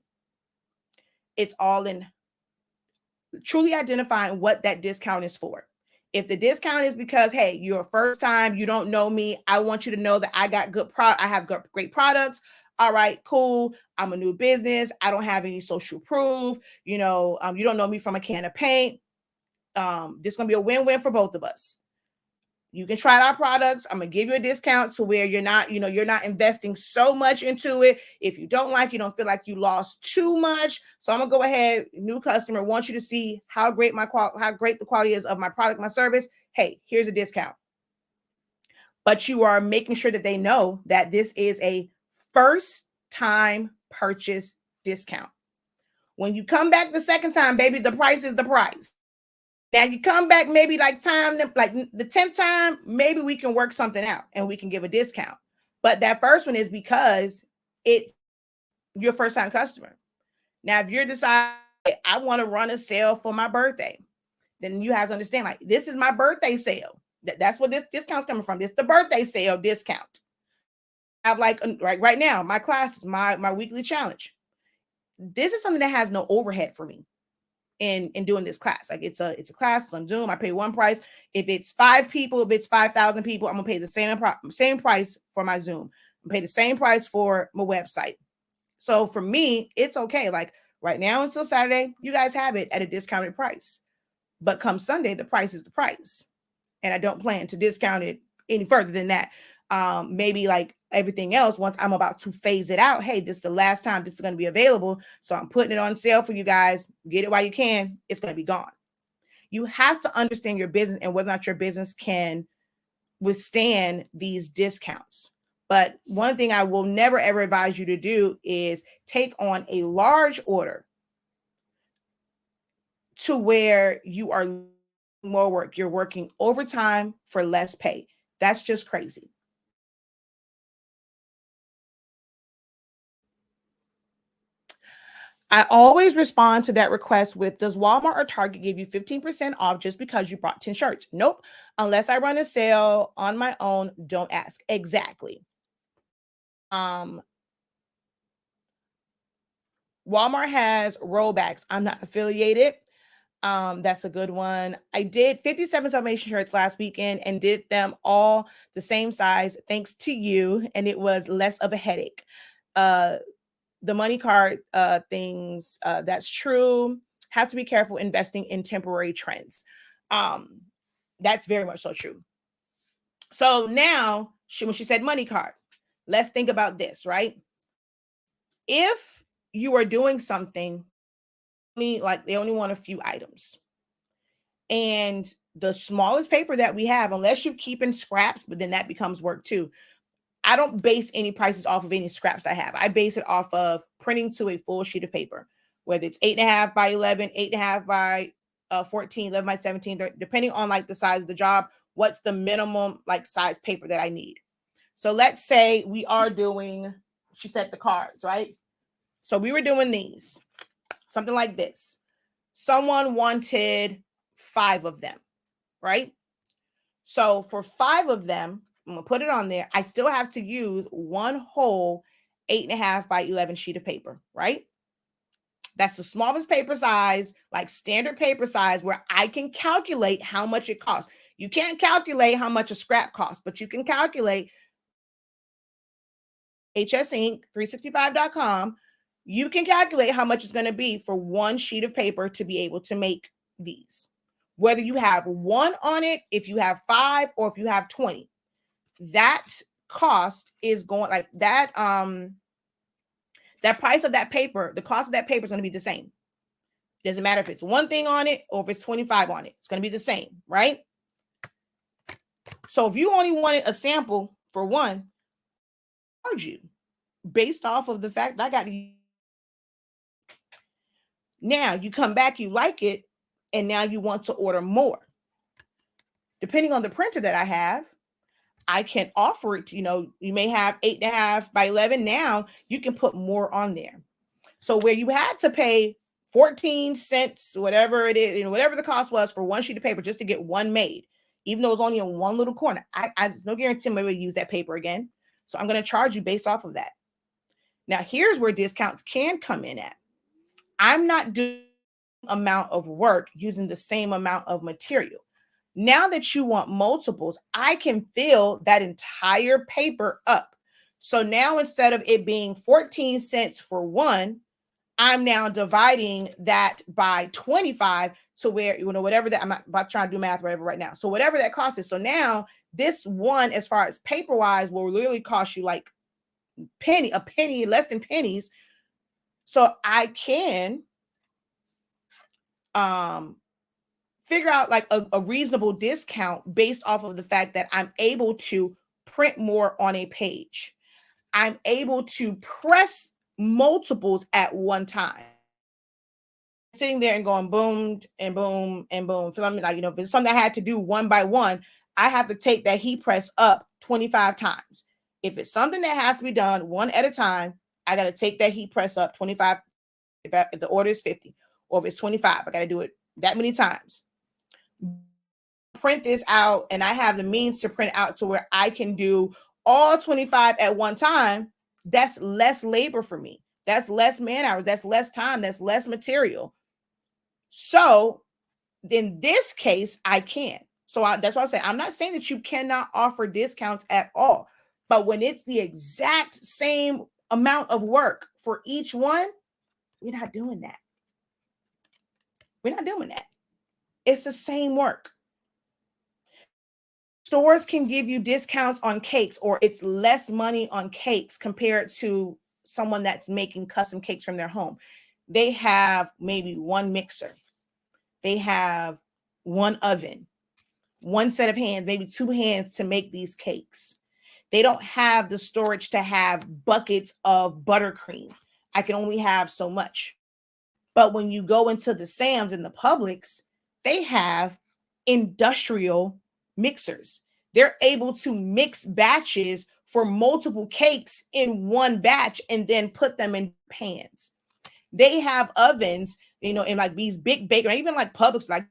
It's all in truly identifying what that discount is for. If the discount is because, hey, you're a first time, you don't know me, I want you to know that I got I have great products. All right, cool. I'm a new business. I don't have any social proof. You don't know me from a can of paint. This is going to be a win-win for both of us. You can try our products. I'm going to give you a discount to where you're not investing so much into it. If you don't like, you don't feel like you lost too much. So I'm going to go ahead, new customer, want you to see how great the quality is of my product, my service. Hey, here's a discount. But you are making sure that they know that this is a first time purchase discount. When you come back the second time, baby, the price is the price. Now you come back maybe like the 10th time, maybe we can work something out and we can give a discount. But that first one is because it's your first time customer. Now, if you're deciding I want to run a sale for my birthday, then you have to understand, like, this is my birthday sale. That's what this discount's coming from. This is the birthday sale discount. I have right now, my classes, my weekly challenge. This is something that has no overhead for me. In doing this class. Like it's a class, it's on Zoom. I pay one price. If it's 5 people, if it's 5,000 people, I'm gonna pay the same price for my Zoom. I'm pay the same price for my website. So for me, it's okay. Like right now until Saturday, you guys have it at a discounted price. But come Sunday, the price is the price. And I don't plan to discount it any further than that. Maybe like everything else, once I'm about to phase it out, hey, this is the last time this is going to be available. So I'm putting it on sale for you guys. Get it while you can. It's going to be gone. You have to understand your business and whether or not your business can withstand these discounts. But one thing I will never ever advise you to do is take on a large order to where you are more work. You're working overtime for less pay. That's just crazy. I always respond to that request with, does Walmart or Target give you 15% off just because you brought 10 shirts? Nope. Unless I run a sale on my own, don't ask. Exactly. Um, Walmart has rollbacks. I'm not affiliated. That's a good one. I did 57 Sublimation shirts last weekend and did them all the same size, thanks to you, and it was less of a headache. The money card things, that's true. Have to be careful investing in temporary trends. Um, that's very much so true. So now, when she said money card, let's think about this, right? If you are doing something, like they only want a few items, and the smallest paper that we have, unless you keep in scraps, but then that becomes work too. I don't base any prices off of any scraps I have. I base it off of printing to a full sheet of paper, whether it's 8.5 by 11, 8.5 by 14, 11 by 17, depending on like the size of the job, what's the minimum like size paper that I need. So let's say we are doing, she said the cards, right? So we were doing these, something like this. Someone wanted 5 of them, right? So for 5 of them, I'm gonna put it on there. I still have to use one whole 8.5 by 11 sheet of paper, right? That's the smallest paper size, like standard paper size, where I can calculate how much it costs. You can't calculate how much a scrap costs, but you can calculate hsinc365.com. You can calculate how much it's going to be for one sheet of paper to be able to make these. Whether you have one on it, if you have 5, or if you have 20, that cost is going like that. That price of that paper, the cost of that paper is going to be the same. Doesn't matter if it's one thing on it or if it's 25 on it. It's going to be the same, right? So if you only wanted a sample for one, I charge you based off of the fact that I got you. Now you come back, you like it, and now you want to order more. Depending on the printer that I have, I can offer it to, you may have 8.5 by 11. Now you can put more on there. So where you had to pay 14 cents, whatever it is, whatever the cost was for one sheet of paper just to get one made, even though it's only in one little corner, there's no guarantee I'm going to use that paper again. So I'm going to charge you based off of that. Now, here's where discounts can come in at. I'm not doing amount of work using the same amount of material. Now that you want multiples, I can fill that entire paper up. So now instead of it being 14 cents for one, I'm now dividing that by 25 to where, whatever that, I'm not about trying to do math whatever right now. So whatever that cost is. So now this one, as far as paper wise, will literally cost you like a penny, less than pennies. So I can figure out like a reasonable discount based off of the fact that I'm able to print more on a page. I'm able to press multiples at one time. Sitting there and going boom and boom and boom. So I'm like, if it's something I had to do one by one, I have to take that heat press up 25 times. If it's something that has to be done one at a time, I got to take that heat press up 25. If the order is 50, or if it's 25, I got to do it that many times. Print this out, and I have the means to print out to where I can do all 25 at one time. That's less labor for me. That's less man hours. That's less time. That's less material. So in this case, I can. So that's why I'm saying, I'm not saying that you cannot offer discounts at all, but when it's the exact same amount of work for each one, we're not doing that. We're not doing that. It's the same work. Stores can give you discounts on cakes, or it's less money on cakes compared to someone that's making custom cakes from their home. They have maybe one mixer, they have one oven, one set of hands, maybe two hands to make these cakes. They don't have the storage to have buckets of buttercream. I can only have so much. But when you go into the Sam's and the Publix, they have industrial mixers. They're able to mix batches for multiple cakes in one batch and then put them in pans. They have ovens, in like these big bakery, even like Publix, like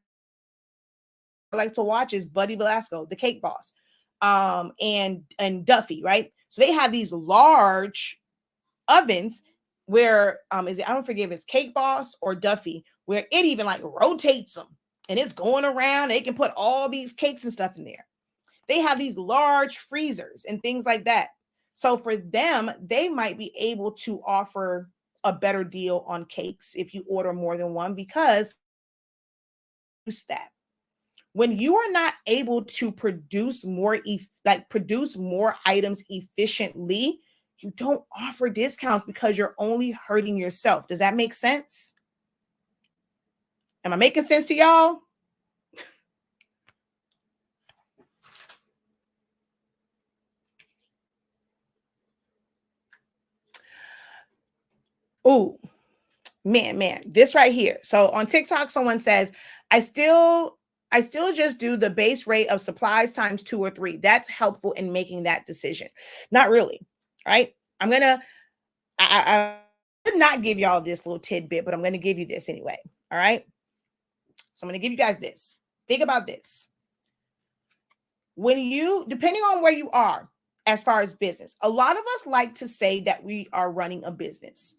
I like to watch is Buddy Velasco, the cake boss, and Duffy, right? So they have these large ovens where is it, I don't forget if it's Cake Boss or Duffy, where it even like rotates them and it's going around. They can put all these cakes and stuff in there. They have these large freezers and things like that. So for them, they might be able to offer a better deal on cakes if you order more than one, because that when you are not able to produce more items efficiently, you don't offer discounts because you're only hurting yourself. Does that make sense? Am I making sense to y'all? Oh, man, this right here. So on TikTok, someone says, I still just do the base rate of supplies times 2 or 3. That's helpful in making that decision. Not really, right? I would not give y'all this little tidbit, but I'm going to give you this anyway. All right. So I'm going to give you guys this. Think about this. Depending on where you are as far as business, a lot of us like to say that we are running a business,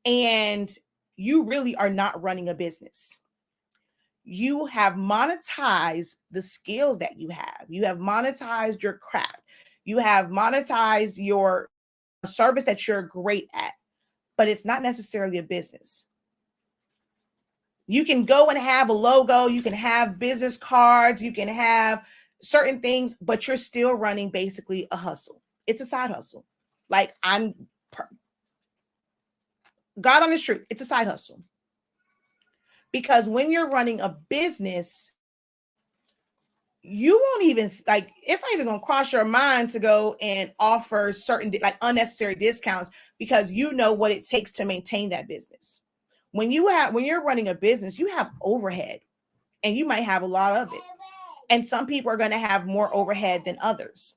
and you really are not running a business. You have monetized the skills that you have. You have monetized your craft. You have monetized your service that you're great at, but it's not necessarily a business. You can go and have a logo, you can have business cards, you can have certain things, but you're still running basically a hustle. It's a side hustle. Like God on his truth, it's a side hustle. Because when you're running a business, you won't even it's not even going to cross your mind to go and offer certain like unnecessary discounts, because you know what it takes to maintain that business. When you're running a business, you have overhead, and you might have a lot of it. And some people are going to have more overhead than others.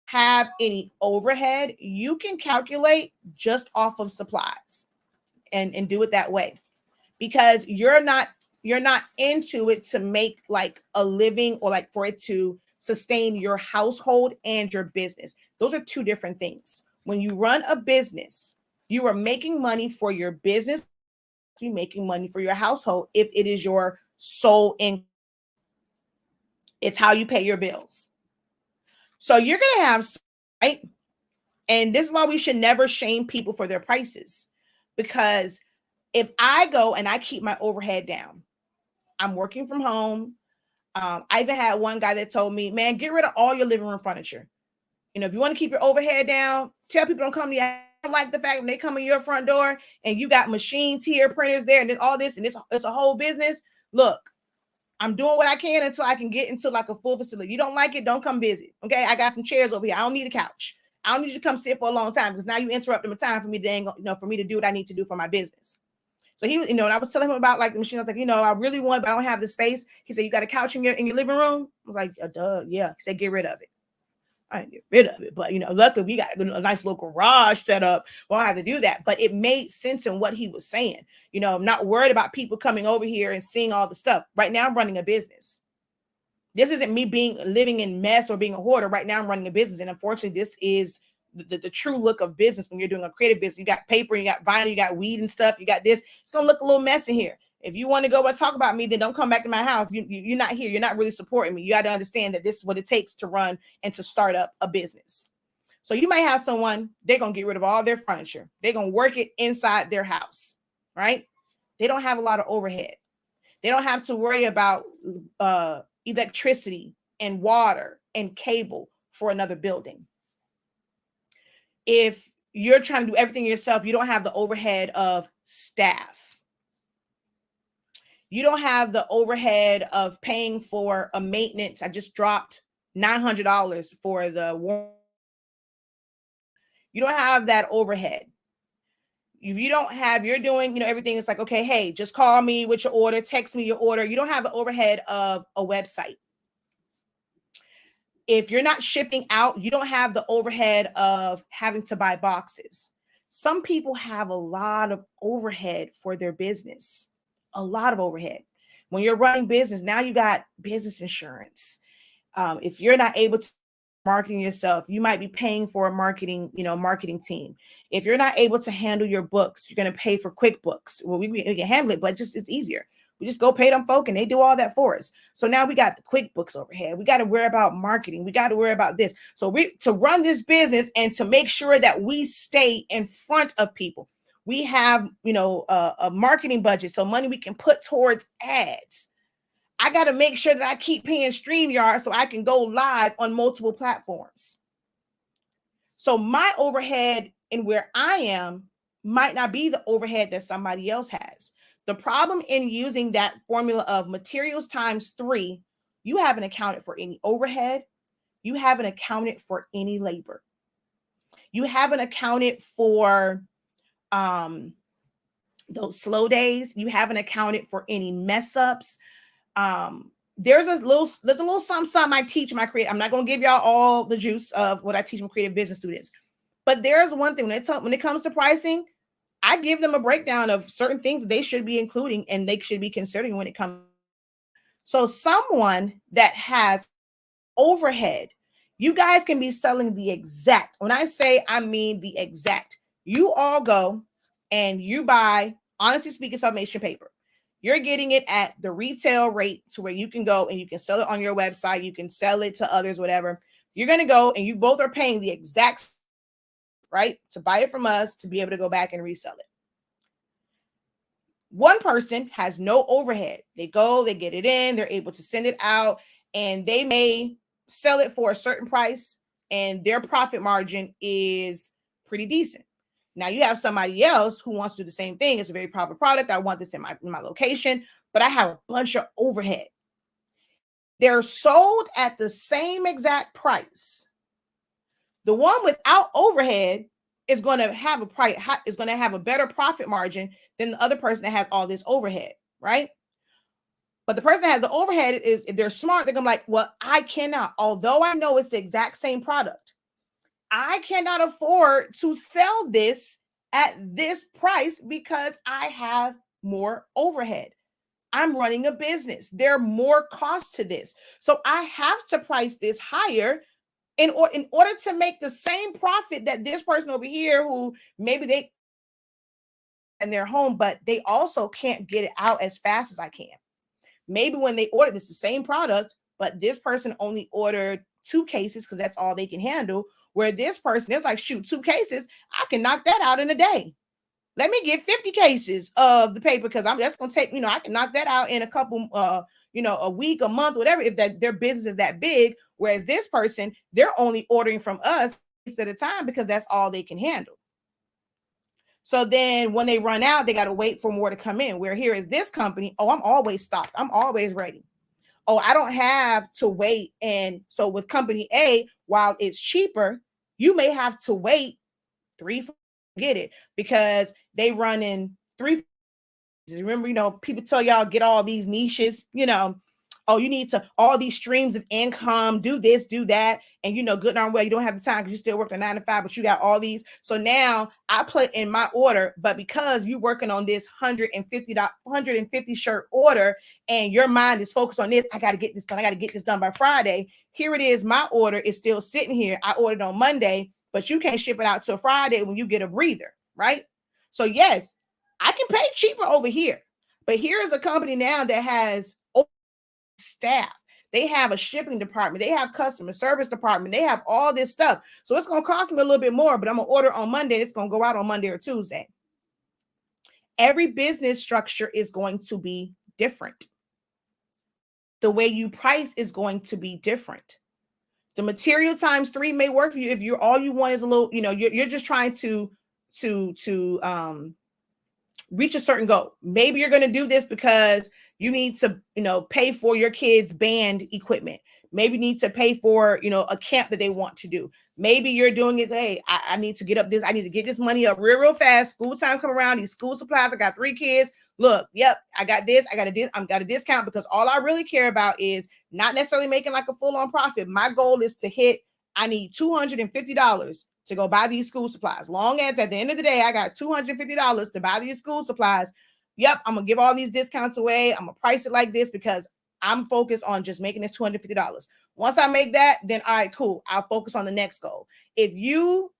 Have any overhead, you can calculate just off of supplies and do it that way, because you're not into it to make like a living, or like for it to sustain your household and your business. Those are two different things. When you run a business, you are making money for your business, you're making money for your household if it is your sole income. It's how you pay your bills. So you're going to have, right? And this is why we should never shame people for their prices, because if I go and I keep my overhead down, I'm working from home. I even had one guy that told me, man, get rid of all your living room furniture. If you want to keep your overhead down, tell people don't come to you. I don't like the fact when they come in your front door and you got machines here, printers there, and then all this, and it's a whole business. Look, I'm doing what I can until I can get into like a full facility. You don't like it, don't come visit. Okay, I got some chairs over here. I don't need a couch. I don't need you to come sit for a long time, because now you interrupting my time for me to, for me to do what I need to do for my business. So he was, and I was telling him about like the machine. I was like, I really want, but I don't have the space. He said, you got a couch in your living room? I was like, duh, yeah. He said, get rid of it. I didn't get rid of it, but luckily we got a nice little garage set up. Well, I have to do that, but it made sense in what he was saying. I'm not worried about people coming over here and seeing all the stuff. Right now, I'm running a business. This isn't me living in mess or being a hoarder. Right now, I'm running a business, and unfortunately, this is the true look of business. When you're doing a creative business, you got paper, you got vinyl, you got weed and stuff, you got this. It's gonna look a little messy here. If you want to go and talk about me, then don't come back to my house. You're not here. You're not really supporting me. You got to understand that this is what it takes to run and to start up a business. So you might have someone, they're going to get rid of all their furniture. They're going to work it inside their house, right? They don't have a lot of overhead. They don't have to worry about electricity and water and cable for another building. If you're trying to do everything yourself, you don't have the overhead of staff. You don't have the overhead of paying for a maintenance. I just dropped $900 for the warranty. You don't have that overhead. If you don't have, you're doing, everything. It's like, okay, hey, just call me with your order, text me your order. You don't have the overhead of a website. If you're not shipping out, you don't have the overhead of having to buy boxes. Some people have a lot of overhead for their business, a lot of overhead. When you're running business, now you got business insurance. If you're not able to marketing yourself, you might be paying for a marketing team. If you're not able to handle your books, you're going to pay for QuickBooks. Well, we can handle it, but it's easier. We just go pay them folk and they do all that for us. So now we got the QuickBooks overhead. We got to worry about marketing. We got to worry about this. So to run this business and to make sure that we stay in front of people, we have, a marketing budget. So money we can put towards ads. I got to make sure that I keep paying StreamYard so I can go live on multiple platforms. So my overhead and where I am might not be the overhead that somebody else has. The problem in using that formula of materials times 3, you haven't accounted for any overhead. You haven't accounted for any labor. You haven't accounted for those slow days. You haven't accounted for any mess ups. There's a little something I teach my creative. I'm not going to give y'all all the juice of what I teach my creative business students, but there's one thing when it comes to pricing, I give them a breakdown of certain things they should be including and they should be considering when it comes. So someone that has overhead, you guys can be selling the exact. When I say, I mean the exact. You all go and you buy, honestly speaking, Sublimation paper. You're getting it at the retail rate to where you can go and you can sell it on your website. You can sell it to others, whatever. You're going to go and you both are paying the exact, right? To buy it from us, to be able to go back and resell it. One person has no overhead. They go, they get it in, they're able to send it out, and they may sell it for a certain price, and their profit margin is pretty decent. Now you have somebody else who wants to do the same thing. It's a very popular product. I want this in my location, but I have a bunch of overhead. They're sold at the same exact price. The one without overhead is going to have a better profit margin than the other person that has all this overhead, right? But the person that has the overhead is, if they're smart, they're going to be like, well, I cannot, although I know it's the exact same product, I cannot afford to sell this at this price because I have more overhead. I'm running a business. There are more costs to this. So I have to price this higher in order to make the same profit that this person over here, who maybe they in their home, but they also can't get it out as fast as I can. Maybe when they order this, the same product, but this person only ordered 2 cases because that's all they can handle. Where this person is like, shoot, 2 cases, I can knock that out in a day. Let me get 50 cases of the paper because that's going to take, I can knock that out in a couple, a week, a month, whatever, if their business is that big. Whereas this person, they're only ordering from us at a time because that's all they can handle. So then when they run out, they got to wait for more to come in. Where here is this company, oh, I'm always stocked. I'm always ready. Oh, I don't have to wait. And so with company A, while it's cheaper, you may have to wait 3 to get it because they run in 3. Remember, people tell y'all get all these niches, oh, you need to all these streams of income, do this, do that. And good and darn well, you don't have the time because you still work a 9 to 5, but you got all these. So now I put in my order, but because you're working on this $150 shirt order and your mind is focused on this, I got to get this done. I got to get this done by Friday. Here it is. My order is still sitting here. I ordered on Monday, but you can't ship it out till Friday when you get a breather, right? So yes, I can pay cheaper over here, but here is a company now that has staff. They have a shipping department. They have customer service department. They have all this stuff. So it's going to cost me a little bit more, but I'm going to order on Monday. It's going to go out on Monday or Tuesday. Every business structure is going to be different. the way you price is going to be different. The material times 3 may work for you if you're all you want is a little, you're just trying to reach a certain goal. Maybe you're going to do this because you need to, pay for your kids' band equipment. Maybe you need to pay for, a camp that they want to do. Maybe you're doing it. Hey, I need to get up this. I need to get this money up real fast. School time come around. These school supplies. I got 3 kids. Look, yep, I got this. I got a discount because all I really care about is not necessarily making like a full-on profit. My goal is to hit. I need $250 to go buy these school supplies. Long as at the end of the day, I got $250 to buy these school supplies. Yep, I'm going to give all these discounts away. I'm going to price it like this because I'm focused on just making this $250. Once I make that, then all right, cool. I'll focus on the next goal. If you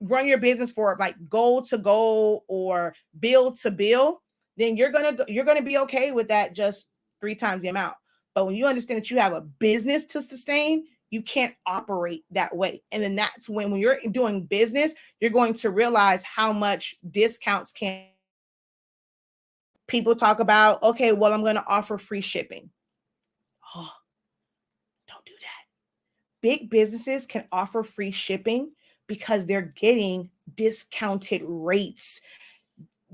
run your business for like goal to goal or bill to bill, then you're going to be okay with that just 3 times the amount. But when you understand that you have a business to sustain, you can't operate that way. And then that's when you're doing business, you're going to realize how much discounts can. People talk about, okay, well, I'm going to offer free shipping. Oh, don't do that. Big businesses can offer free shipping because they're getting discounted rates.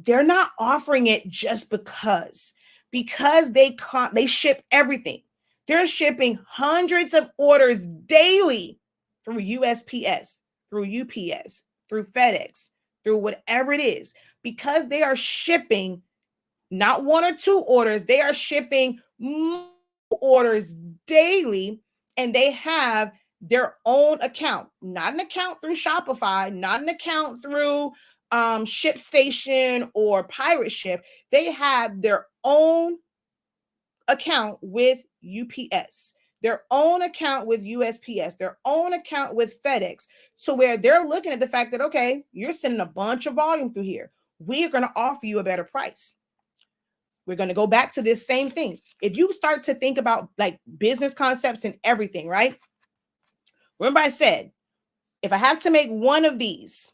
They're not offering it just because they ship everything. They're shipping hundreds of orders daily through USPS, through UPS, through FedEx, through whatever it is, because they are shipping not 1 or 2 orders. They are shipping orders daily, and they have their own account, not an account through Shopify, not an account through ShipStation or Pirate Ship. They have their own account with UPS, their own account with USPS, their own account with FedEx. So where they're looking at the fact that, okay, you're sending a bunch of volume through here. We are going to offer you a better price. We're going to go back to this same thing. If you start to think about like business concepts and everything, right? Remember I said, if I have to make one of these,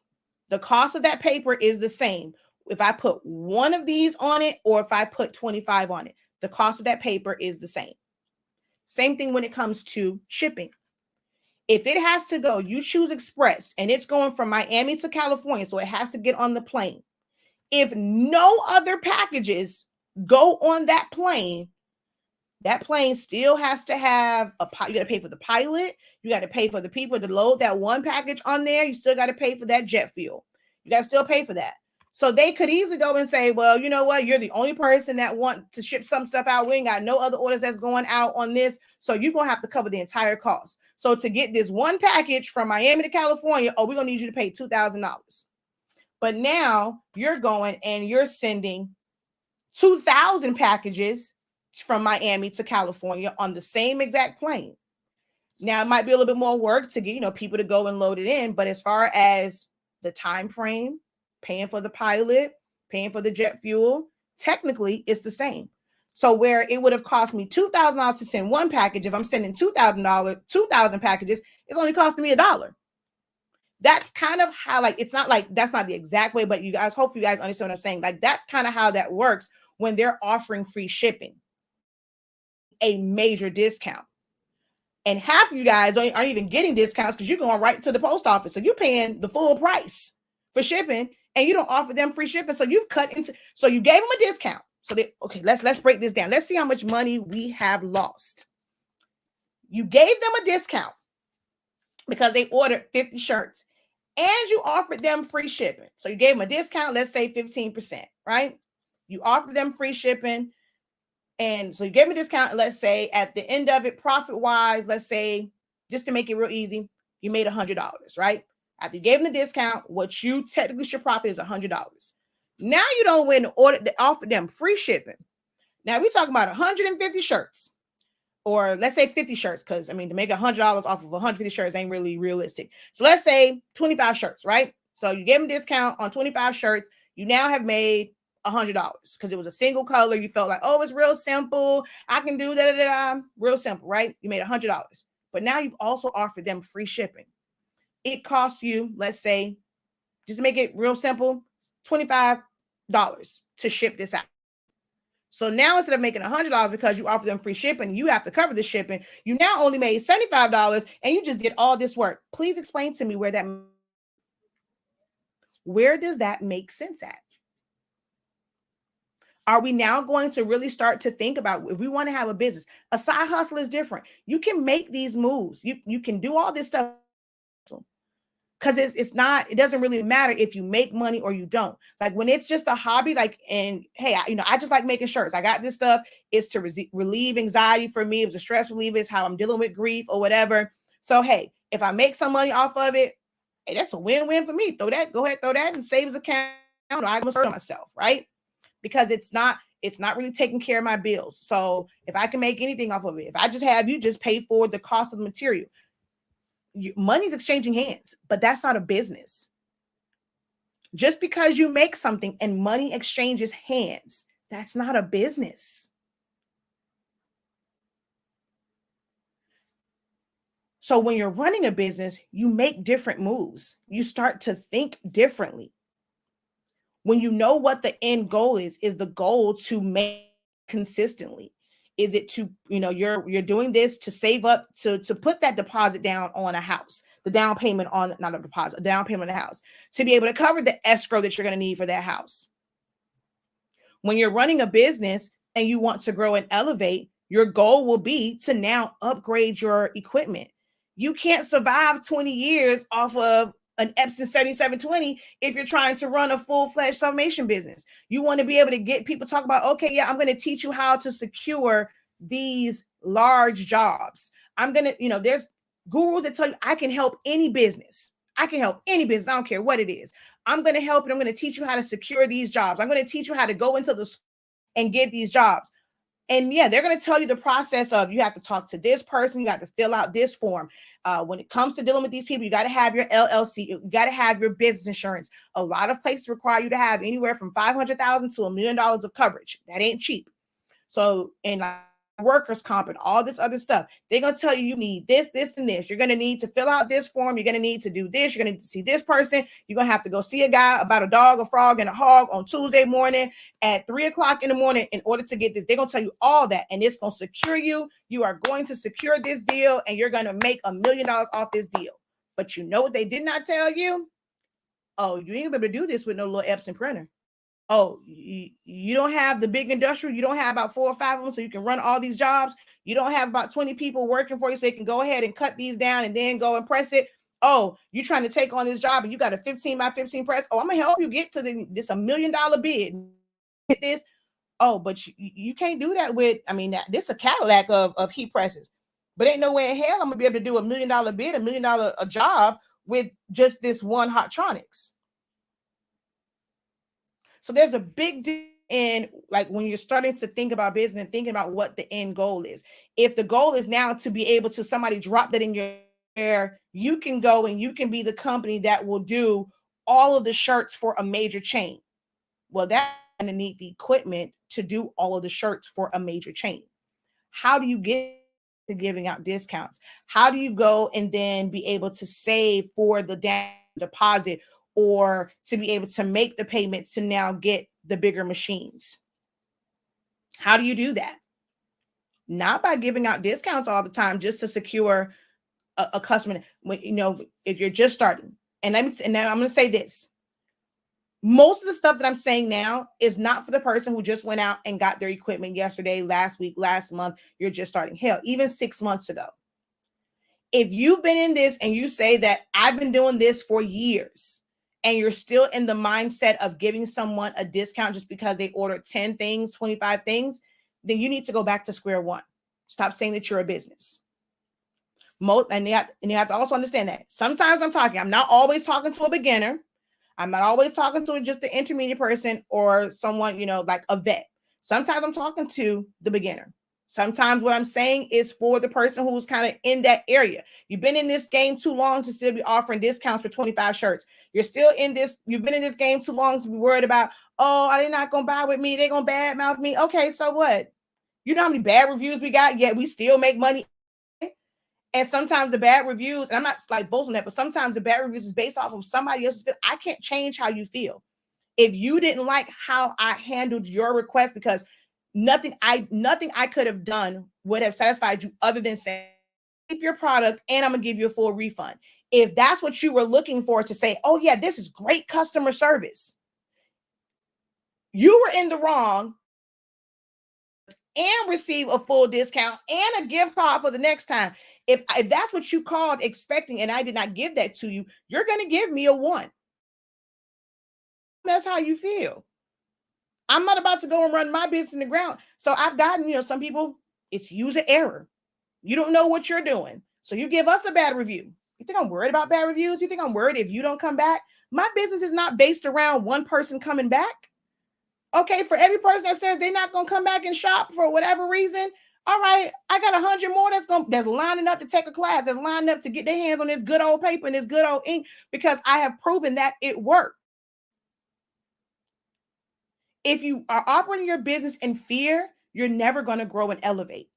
the cost of that paper is the same. If I put one of these on it or if I put 25 on it, the cost of that paper is the same. Same thing when it comes to shipping. If it has to go, you choose Express and it's going from Miami to California, so it has to get on the plane. If no other packages go on that plane still has to have you got to pay for the pilot. You got to pay for the people to load that one package on there. You still got to pay for that jet fuel. You got to still pay for that. So they could easily go and say, well, you know what? You're the only person that want to ship some stuff out. We ain't got no other orders that's going out on this. So you're going to have to cover the entire cost. So to get this one package from Miami to California, we're going to need you to pay $2,000. But now you're going and you're sending 2,000 packages from Miami to California on the same exact plane. Now it might be a little bit more work to get, people to go and load it in. But as far as the time frame, paying for the pilot, paying for the jet fuel, technically it's the same. So where it would have cost me $2,000 to send one package, if I'm sending $2,000 packages, it's only costing me $1. That's kind of how, like, it's not like that's not the exact way, but you guys, hopefully you guys understand what I'm saying. Like, that's kind of how that works when they're offering free shipping, a major discount. And half of you guys aren't even getting discounts because you're going right to the post office. So you're paying the full price for shipping and you don't offer them free shipping. So you've so you gave them a discount. So let's break this down. Let's see how much money we have lost. You gave them a discount because they ordered 50 shirts and you offered them free shipping. So you gave them a discount, let's say 15%, right? You offered them free shipping. And so you gave me a discount. Let's say at the end of it, profit wise, let's say, just to make it real easy, you made $100, right? After you gave them the discount, what you technically should profit is $100. Now you don't win the offer them free shipping. Now we're talking about 150 shirts, or let's say 50 shirts, because to make $100 off of 150 shirts ain't really realistic. So let's say 25 shirts, right? So you gave them a discount on 25 shirts. You now have made $100 because it was a single color. You felt like, oh, it's real simple. I can do that. Real simple, right? You made $100, but now you've also offered them free shipping. It costs you, let's say, just to make it real simple, $25 to ship this out. So now instead of making $100 because you offer them free shipping, you have to cover the shipping. You now only made $75 and you just did all this work. Please explain to me where does that make sense at? Are we now going to really start to think about if we want to have a business? A side hustle is different. You can make these moves. You can do all this stuff because it doesn't really matter if you make money or you don't. Like when it's just a hobby, like, and hey, I just like making shirts. I got this stuff. It's to relieve anxiety for me. It was a stress reliever. It's how I'm dealing with grief or whatever. So, hey, if I make some money off of it, hey, that's a win-win for me. Go ahead, throw that in savings account. Or I'm gonna start myself, right? Because it's not really taking care of my bills. So if I can make anything off of it, if I just have you just pay for the cost of the material, money's exchanging hands, but that's not a business. Just because you make something and money exchanges hands, that's not a business. So when you're running a business, you make different moves. You start to think differently. When you know what the end goal is the goal to make consistently? Is it to, you're doing this to save up to put that deposit down on a house, the down payment on, not a deposit, a down payment on a house, to be able to cover the escrow that you're going to need for that house? When you're running a business and you want to grow and elevate, your goal will be to now upgrade your equipment. You can't survive 20 years off of an Epson 7720 if you're trying to run a full-fledged sublimation business. You want to be able to get people talk about, okay, yeah, I'm going to teach you how to secure these large jobs. I'm going to, there's gurus that tell you I can help any business. I can help any business. I don't care what it is. I'm going to help and I'm going to teach you how to secure these jobs. I'm going to teach you how to go into the school and get these jobs. And yeah, they're going to tell you the process of, you have to talk to this person. You have to fill out this form. When it comes to dealing with these people, you got to have your LLC. You got to have your business insurance. A lot of places require you to have anywhere from $500,000 to $1 million of coverage. That ain't cheap. So, and like workers' comp and all this other stuff, they're going to tell you, you need this, this, and this. You're going to need to fill out this form. You're going to need to do this. You're going to see this person. You're going to have to go see a guy about a dog, a frog, and a hog on Tuesday morning at 3:00 in the morning in order to get this. They're going to tell you all that, and it's going to secure you. You are going to secure this deal, and you're going to make $1 million off this deal. But you know what they did not tell you? Oh, you ain't going to be able to do this with no little Epson printer. Oh, you don't have the big industrial. You don't have about 4 or 5 of them so you can run all these jobs. You don't have about 20 people working for you so you can go ahead and cut these down and then go and press it. Oh, you're trying to take on this job and you got a 15 by 15 press. Oh, I'm going to help you get to this $1 million bid. Get this. Oh, but you can't do that with, this is a Cadillac of heat presses. But ain't no way in hell I'm going to be able to do $1 million bid, $1 million a job with just this one Hottronics. So there's a big difference in, like, when you're starting to think about business and thinking about what the end goal is. If the goal is now to be able to somebody drop that in your hair, you can go and you can be the company that will do all of the shirts for a major chain. Well, that's going to need the equipment to do all of the shirts for a major chain. How do you get to giving out discounts? How do you go and then be able to save for the down deposit, or to be able to make the payments to now get the bigger machines? How do you do that? Not by giving out discounts all the time just to secure a customer. When, if you're just starting, and now I'm going to say this. Most of the stuff that I'm saying now is not for the person who just went out and got their equipment yesterday, last week, last month. You're just starting. Hell, even 6 months ago. If you've been in this and you say that I've been doing this for years, and you're still in the mindset of giving someone a discount just because they ordered 10 things, 25 things, then you need to go back to square one. Stop saying that you're a business. And you have to also understand that sometimes I'm not always talking to a beginner. I'm not always talking to just the intermediate person or someone, like a vet. Sometimes I'm talking to the beginner. Sometimes what I'm saying is for the person who's kind of in that area. You've been in this game too long to still be offering discounts for 25 shirts. You've been in this game too long to be worried about, oh, are they not going to buy with me? They're going to badmouth me. Okay, so what? You know how many bad reviews we got, yet we still make money. And sometimes the bad reviews, and I'm not like boasting that, but sometimes the bad reviews is based off of somebody else's feel. I can't change how you feel. If you didn't like how I handled your request, because Nothing I could have done would have satisfied you other than saying, keep your product and I'm gonna give you a full refund. If that's what you were looking for to say, oh yeah, this is great customer service, you were in the wrong, and receive a full discount and a gift card for the next time. If that's what you called expecting and I did not give that to you, you're going to give me a 1. That's how you feel. I'm not about to go and run my business in the ground. So I've gotten, some people, it's user error. You don't know what you're doing. So you give us a bad review. You think I'm worried about bad reviews? You think I'm worried if you don't come back? My business is not based around one person coming back. Okay, for every person that says they're not going to come back and shop for whatever reason, all right, I got 100 more that's lining up to take a class, that's lining up to get their hands on this good old paper and this good old ink because I have proven that it worked. If you are operating your business in fear, you're never going to grow and elevate.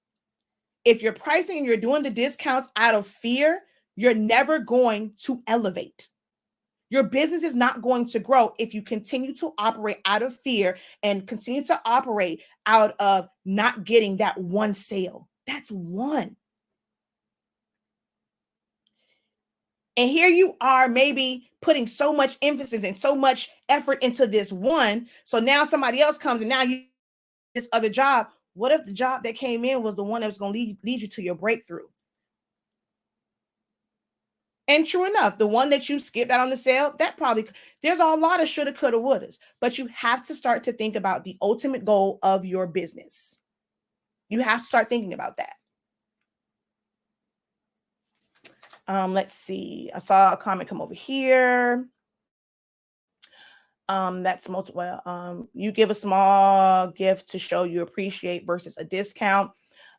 If you're pricing and you're doing the discounts out of fear, you're never going to elevate. Your business is not going to grow if you continue to operate out of fear and continue to operate out of not getting that one sale. That's one. And here you are maybe putting so much emphasis and so much effort into this one. So now somebody else comes and now you this other job. What if the job that came in was the one that was going to lead you to your breakthrough? And true enough, the one that you skipped out on the sale, that probably, there's a lot of shoulda, coulda, wouldas, but you have to start to think about the ultimate goal of your business. You have to start thinking about that. Let's see. I saw a comment come over here. That's multiple. You give a small gift to show you appreciate versus a discount.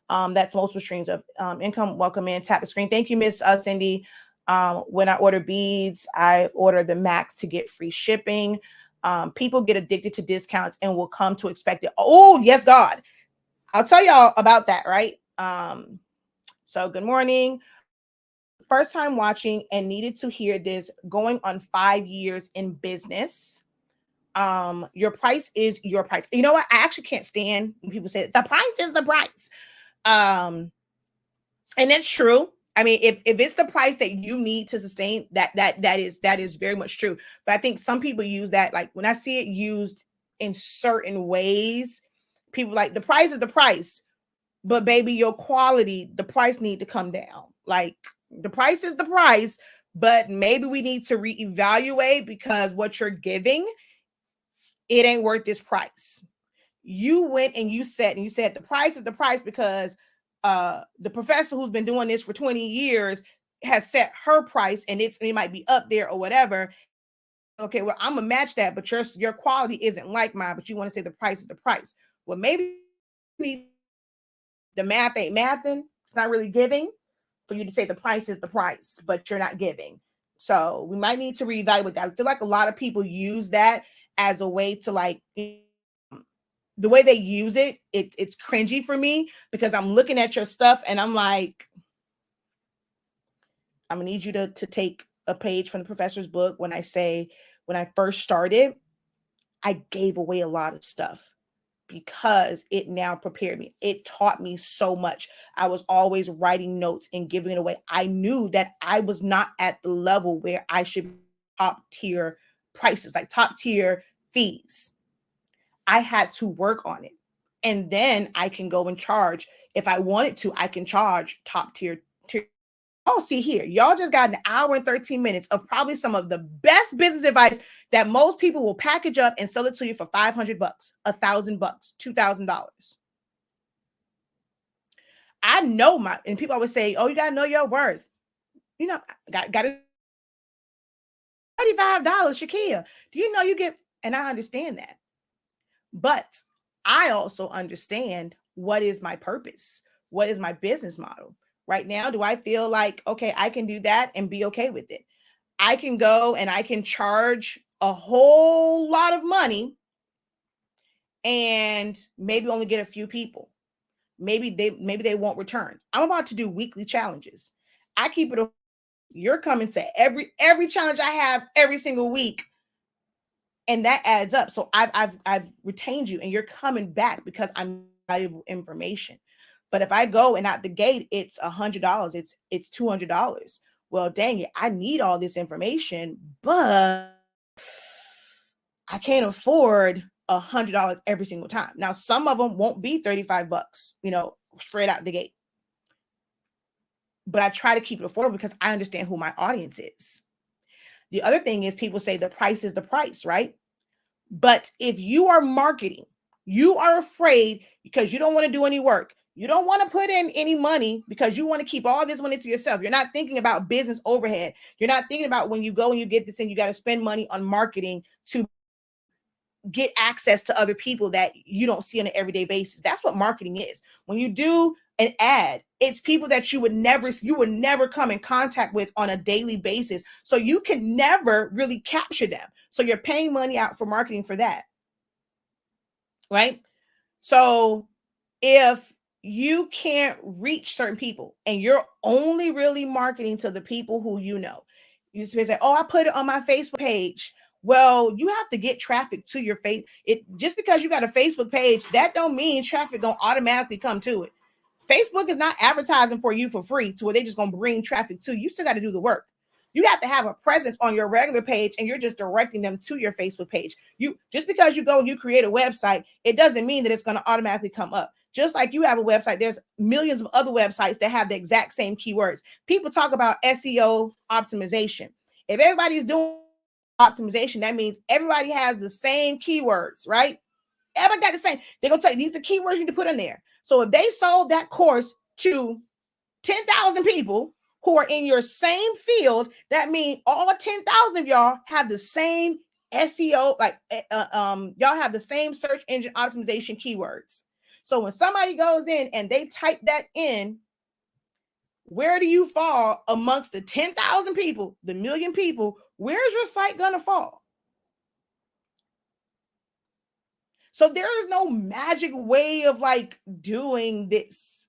That's multiple streams of income. Welcome in. Tap the screen. Thank you, Miss Cindy. When I order beads, I order the max to get free shipping. People get addicted to discounts and will come to expect it. Oh, yes, God. I'll tell y'all about that, right? So good morning. First time watching and needed to hear this. Going on 5 years in business. Your price is your price. You know what? I actually can't stand when people say the price is the price. And that's true. I mean, if it's the price that you need to sustain, that is very much true. But I think some people use that, like when I see it used in certain ways, people like the price is the price, but baby, your quality, the price need to come down. Like the price is the price, but maybe we need to reevaluate because what you're giving, it ain't worth this price. You went and you said the price is the price because the professor who's been doing this for 20 years has set her price and it might be up there or whatever. Okay, well, I'm gonna match that, but your quality isn't like mine, but you want to say the price is the price. Well, maybe the math ain't mathing. It's not really giving for you to say the price is the price, but you're not giving. So we might need to reevaluate that. I feel like a lot of people use that as a way to like the way they use it, it's cringy for me because I'm looking at your stuff and I'm like, I'm gonna need you to take a page from the professor's book when I say, when I first started, I gave away a lot of stuff because it now prepared me. It taught me so much. I was always writing notes and giving it away. I knew that I was not at the level where I should top tier prices, like top tier fees. I had to work on it. And then I can go and charge. If I wanted to, I can charge top tier. Oh, see here, y'all just got an hour and 13 minutes of probably some of the best business advice that most people will package up and sell it to you for $500, $1,000, $2,000. I know and people always say, oh, you got to know your worth. You know, got it. $35, Shakia. Do you know you get, and I understand that. But I also understand what is my purpose? What is my business model? Right now, do I feel like, okay, I can do that and be okay with it? I can go and I can charge a whole lot of money and maybe only get a few people. Maybe they won't return. I'm about to do weekly challenges. I keep it. You're coming to every challenge I have every single week. And that adds up. So I've retained you, and you're coming back because I'm valuable information. But if I go and out the gate, it's $100, it's $200. Well, dang it, I need all this information, but I can't afford $100 every single time. Now, some of them won't be $35, straight out the gate. But I try to keep it affordable because I understand who my audience is. The other thing is people say the price is the price, right? But if you are marketing, you are afraid because you don't want to do any work. You don't want to put in any money because you want to keep all this money to yourself. You're not thinking about business overhead. You're not thinking about when you go and you get this and you got to spend money on marketing to get access to other people that you don't see on an everyday basis. That's what marketing is. When you do an ad, it's people that you would never come in contact with on a daily basis. So you can never really capture them. So you're paying money out for marketing for that. Right? So if you can't reach certain people and you're only really marketing to the people who you know, you say, oh, I put it on my Facebook page. Well, you have to get traffic to your face. Just because you got a Facebook page, that don't mean traffic gonna automatically come to it. Facebook is not advertising for you for free to where they just gonna bring traffic to you. You still got to do the work. You have to have a presence on your regular page, and you're just directing them to your Facebook page. You just because you go and you create a website, it doesn't mean that it's going to automatically come up. Just like you have a website, there's millions of other websites that have the exact same keywords. People talk about SEO optimization. If everybody's doing optimization, that means everybody has the same keywords, right? Everybody got the same. They're going to tell you these are the keywords you need to put in there. So if they sold that course to 10,000 people who are in your same field, that means all 10,000 of y'all have the same SEO, y'all have the same search engine optimization keywords. So when somebody goes in and they type that in, where do you fall amongst the 10,000 people, the million people? Where's your site going to fall? So there is no magic way of doing this.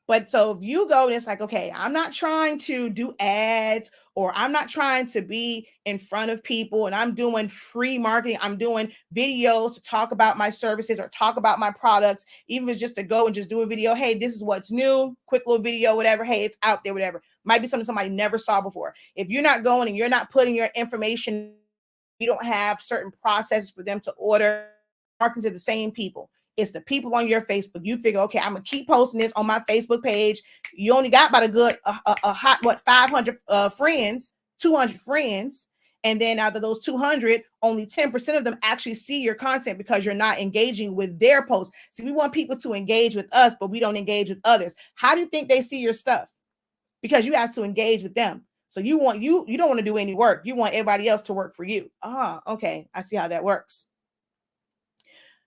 But so if you go and it's like, okay, I'm not trying to do ads, or I'm not trying to be in front of people and I'm doing free marketing. I'm doing videos to talk about my services or talk about my products, even if it's just to go and just do a video. Hey, this is what's new, quick little video, whatever. Hey, it's out there, whatever. Might be something somebody never saw before. If you're not going and you're not putting your information, you don't have certain processes for them to order, marketing to the same people. It's the people on your Facebook. You figure, okay, I'm gonna keep posting this on my Facebook page. You only got about a hot 500 friends, 200 friends, and then out of those 200, only 10% of them actually see your content because you're not engaging with their posts. See, we want people to engage with us, but we don't engage with others. How do you think they see your stuff? Because you have to engage with them. So you don't want to do any work. You want everybody else to work for you. Okay, I see how that works.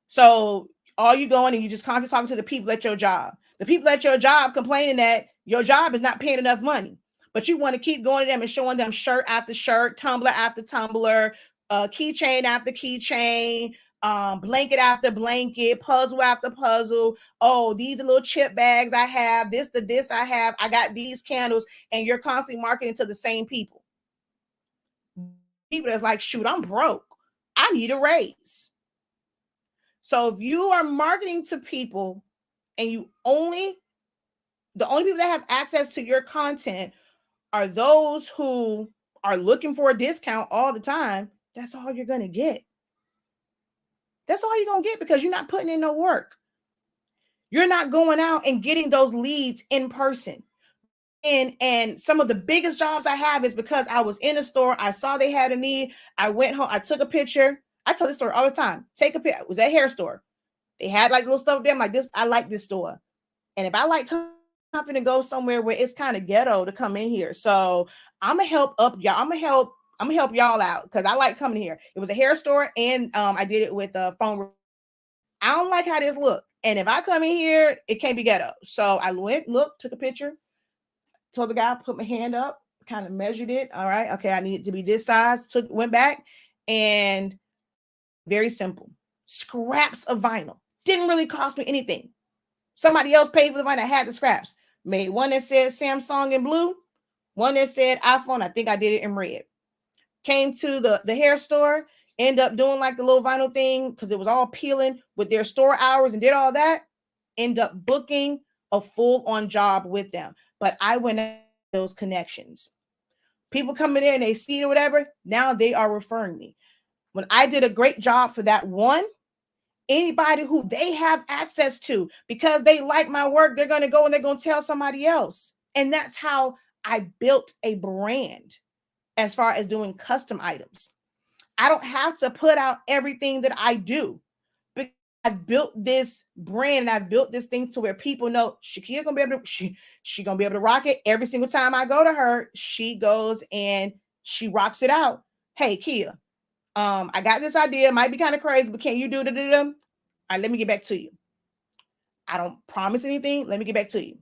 So all you going and you just constantly talking to the people at your job. The people at your job complaining that your job is not paying enough money, but you want to keep going to them and showing them shirt after shirt, tumbler after tumbler, keychain after keychain, blanket after blanket, puzzle after puzzle. Oh, these are little chip bags I have, this I have, I got these candles, and you're constantly marketing to the same people. People that's like, shoot, I'm broke. I need a raise. So if you are marketing to people and the only people that have access to your content are those who are looking for a discount all the time, that's all you're going to get. That's all you're going to get because you're not putting in no work. You're not going out and getting those leads in person. And some of the biggest jobs I have is because I was in a store, I saw they had a need, I went home, I took a picture. I tell this story all the time. Take a picture. It was that hair store. They had little stuff there. I'm like, this, I like this store. And if I like something to go somewhere where it's kind of ghetto to come in here. So I'm gonna help up y'all. I'm gonna help y'all out because I like coming here. It was a hair store, and I did it with a phone. I don't like how this look. And if I come in here, it can't be ghetto. So I went, looked, took a picture, told the guy, put my hand up, kind of measured it. All right, okay, I need it to be this size. Went back, and very simple. Scraps of vinyl. Didn't really cost me anything. Somebody else paid for the vinyl. I had the scraps. Made one that said Samsung in blue, one that said iPhone. I think I did it in red. Came to the hair store, end up doing like the little vinyl thing because it was all peeling with their store hours and did all that, end up booking a full-on job with them. But I went at those connections. People come in there and they see it or whatever, now they are referring me. When I did a great job for that one, anybody who they have access to, because they like my work, they're going to go and they're going to tell somebody else. And that's how I built a brand as far as doing custom items. I don't have to put out everything that I do. Because I've built this brand and I've built this thing to where people know Shakia gonna be able to she gonna be able to rock it every single time I go to her. She goes and she rocks it out. Hey, Kia, I got this idea. It might be kind of crazy, but can you do it? All right, let me get back to you. I don't promise anything. Let me get back to you.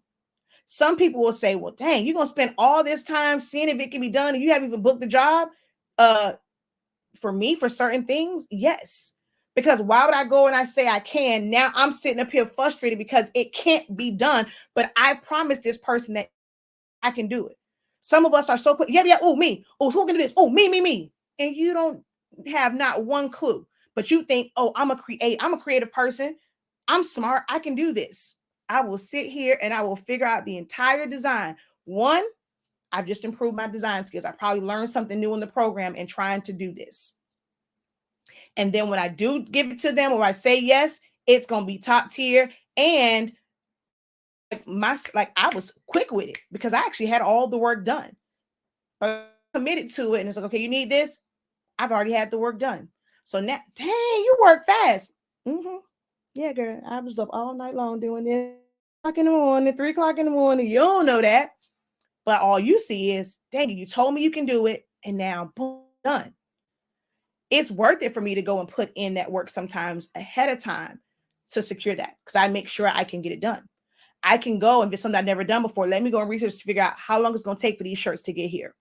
Some people will say, well, dang, you're going to spend all this time seeing if it can be done and you haven't even booked the job. For me, for certain things, yes. Because why would I go and I say I can? Now I'm sitting up here frustrated because it can't be done. But I promised this person that I can do it. Some of us are so quick. Yeah. Oh, me. Oh, who can do this? Oh, me. And you don't have not one clue. But you think, oh, I'm a creative person. I'm smart. I can do this. I will sit here and I will figure out the entire design. One, I've just improved my design skills. I probably learned something new in the program and trying to do this. And then when I do give it to them or I say yes, it's going to be top tier. And I was quick with it because I actually had all the work done. But I committed to it and it's like, okay, you need this. I've already had the work done. So now, dang, you work fast. Mm-hmm. Yeah, girl, I was up all night long doing this. 3 o'clock in the morning, 3 o'clock in the morning. You don't know that. But all you see is, dang, you told me you can do it. And now, boom, done. It's worth it for me to go and put in that work sometimes ahead of time to secure that because I make sure I can get it done. I can go and if it's something I've never done before, let me go and research to figure out how long it's going to take for these shirts to get here.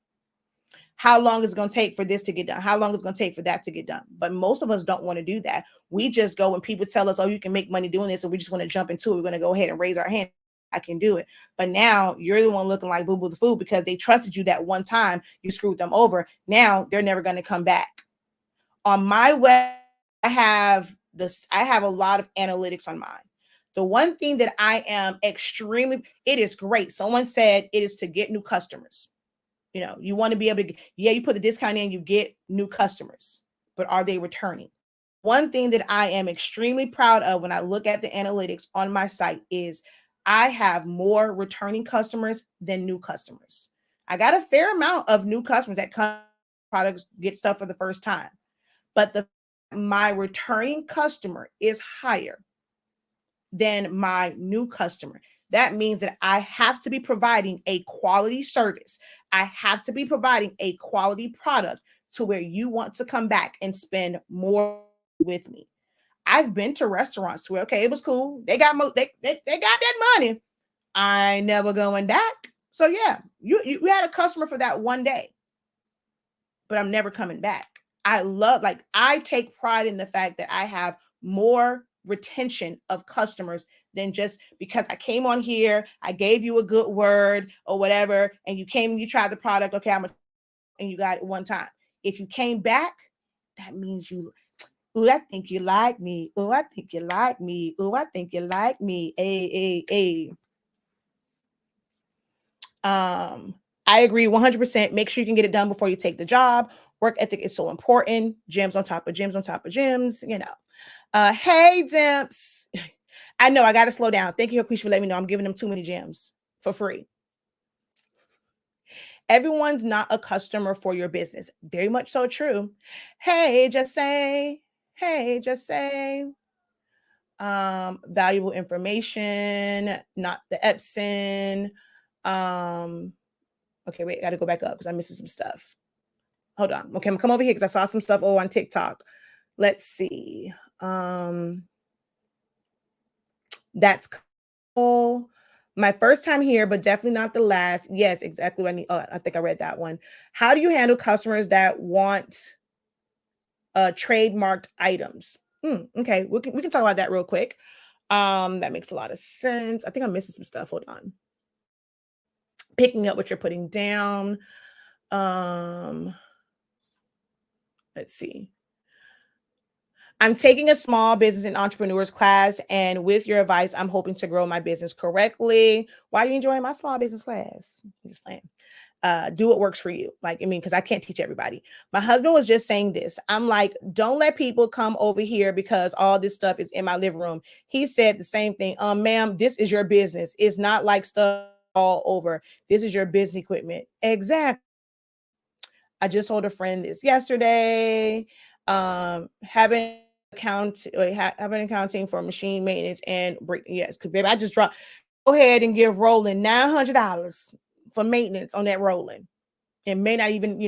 How long is it going to take for this to get done? How long is it going to take for that to get done? But most of us don't want to do that. We just go when people tell us, oh, you can make money doing this. And we just want to jump into it. We're going to go ahead and raise our hand. I can do it. But now you're the one looking like boo-boo the food because they trusted you that one time you screwed them over. Now they're never going to come back. On my web, I have a lot of analytics on mine. The one thing that I am it is great. Someone said it is to get new customers. You know, you want to be able to, you put the discount in, you get new customers, but are they returning? One thing that I am extremely proud of when I look at the analytics on my site is I have more returning customers than new customers. I got a fair amount of new customers that come products, get stuff for the first time, but my returning customer is higher than my new customer. That means that I have to be providing a quality service. I have to be providing a quality product to where you want to come back and spend more with me. I've been to restaurants to where, okay, it was cool. They got they got that money. I ain't never going back. So yeah, you had a customer for that one day, but I'm never coming back. I take pride in the fact that I have more retention of customers than just because I came on here, I gave you a good word or whatever, and you came and you tried the product. Okay, and you got it one time. If you came back, that means oh, I think you like me. Oh, I think you like me. Oh, I think you like me. Hey. I agree 100%. Make sure you can get it done before you take the job. Work ethic is so important. Gyms on top of gyms on top of gyms, you know. Hey, Dimps. I know I got to slow down. Thank you, Queesh, for letting me know I'm giving them too many gems for free. Everyone's not a customer for your business. Very much so true. Hey, just say. Hey, just say. Valuable information, not the Epson. Okay, wait, I got to go back up because I'm missing some stuff. Hold on. Okay, I'm gonna come over here because I saw some stuff on TikTok. Let's see. That's cool. My first time here, but definitely not the last. Yes, exactly what I need. Oh, I think I read that one. How do you handle customers that want trademarked items? Okay, we can talk about that real quick. That makes a lot of sense. I think I'm missing some stuff. Hold on. Picking up what you're putting down. Let's see. I'm taking a small business and entrepreneurs class, and with your advice, I'm hoping to grow my business correctly. Why are you enjoying my small business class? I'm just playing. Do what works for you. Like, I mean, because I can't teach everybody. My husband was just saying this. I'm like, don't let people come over here because all this stuff is in my living room. He said the same thing. Ma'am, this is your business. It's not like stuff all over. This is your business equipment. Exactly. I just told a friend this yesterday. Having having accounting for machine maintenance and break. Yes, because baby, I just dropped. Go ahead and give Roland $900 for maintenance on that Roland, and may not even,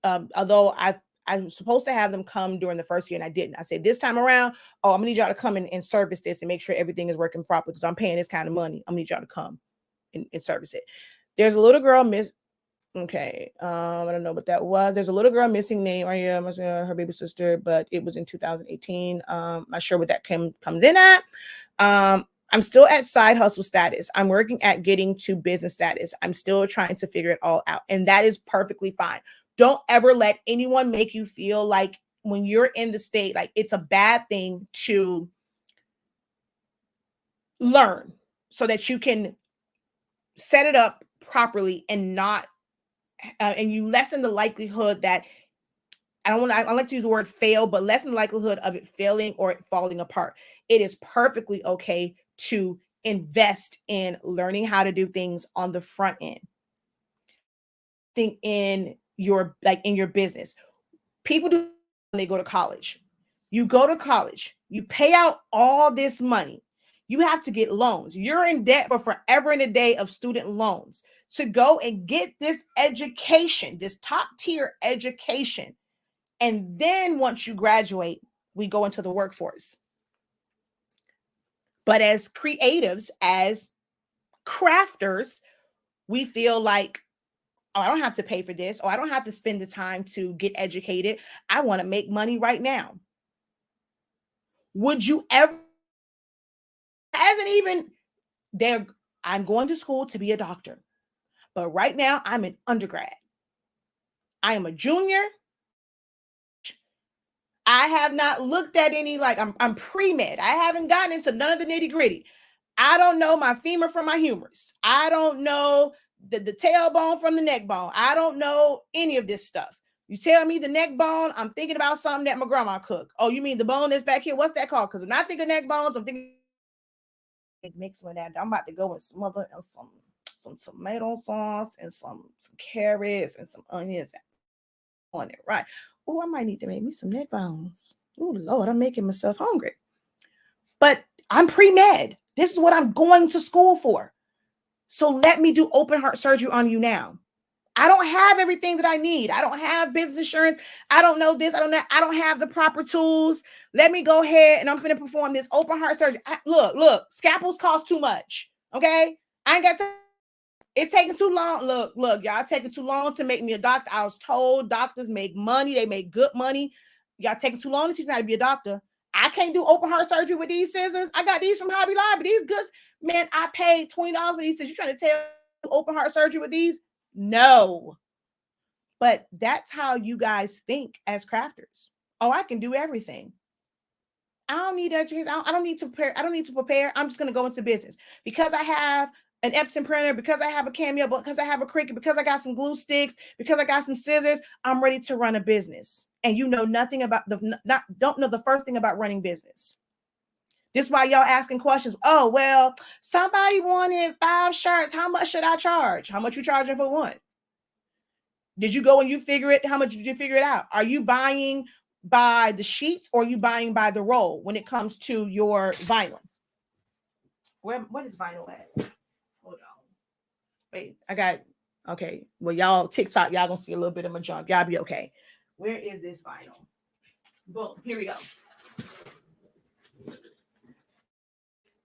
although I was supposed to have them come during the first year and I didn't. I said this time around, oh, I'm gonna need y'all to come and service this and make sure everything is working properly because I'm paying this kind of money. I'm gonna need y'all to come and service it. There's a little girl, Miss. Okay. I don't know what that was. There's a little girl missing name. Her baby sister, but it was in 2018. Not sure what that comes in at. I'm still at side hustle status. I'm working at getting to business status. I'm still trying to figure it all out. And that is perfectly fine. Don't ever let anyone make you feel like when you're in the state, like it's a bad thing to learn so that you can set it up properly and not and you lessen the likelihood that I like to use the word fail, but lessen the likelihood of it failing or it falling apart. It is perfectly okay to invest in learning how to do things on the front end. Think in your business. People do when they go to college. You go to college, you pay out all this money. You have to get loans. You're in debt for forever and a day of student loans to go and get this education, this top tier education. And then once you graduate, we go into the workforce. But as creatives, as crafters, we feel like, oh, I don't have to pay for this, or I don't have to spend the time to get educated. I want to make money right now. Would you ever, hasn't even there, I'm going to school to be a doctor, but right now I'm an undergrad. I am a junior. I have not looked at any, like I'm pre-med. I haven't gotten into none of the nitty gritty. I don't know my femur from my humerus. I don't know the tailbone from the neck bone. I don't know any of this stuff. You tell me the neck bone, I'm thinking about something that my grandma cooked. Oh, you mean the bone that's back here? What's that called? Because when I think of neck bones, I'm thinking mix with that. I'm about to go and smother and some tomato sauce and some carrots and some onions on it, right? Oh, I might need to make me some neck bones. Oh, Lord, I'm making myself hungry. But I'm pre-med. This is what I'm going to school for. So let me do open heart surgery on you now. I don't have everything that I need. I don't have business insurance. I don't know this. I don't know. I don't have the proper tools. Let me go ahead and I'm going to perform this open heart surgery. Look, scalpels cost too much. Okay. I ain't got time. It's taking too long. Look, y'all taking too long to make me a doctor. I was told doctors make money. They make good money. Y'all taking too long to teach me how to be a doctor. I can't do open heart surgery with these scissors. I got these from Hobby Lobby. These goods, man, I paid $20 for these scissors. You trying to tell me open heart surgery with these? No. But that's how you guys think as crafters. Oh, I can do everything. I don't need education. I don't need to prepare. I don't need to prepare. I'm just going to go into business because I have an Epson printer, because I have a Cameo, because I have a Cricut, because I got some glue sticks, because I got some scissors. I'm ready to run a business. And you know nothing about don't know the first thing about running business. This is why y'all asking questions. Oh, well, somebody wanted 5 shirts. How much should I charge? How much you charging for one? Did you go and you figure it? How much did you figure it out? Are you buying by the sheets or are you buying by the roll when it comes to your vinyl? What is vinyl at? Hold on. Wait, I got, okay. Well, y'all TikTok, y'all gonna see a little bit of my junk. Y'all be okay. Where is this vinyl? Boom, here we go.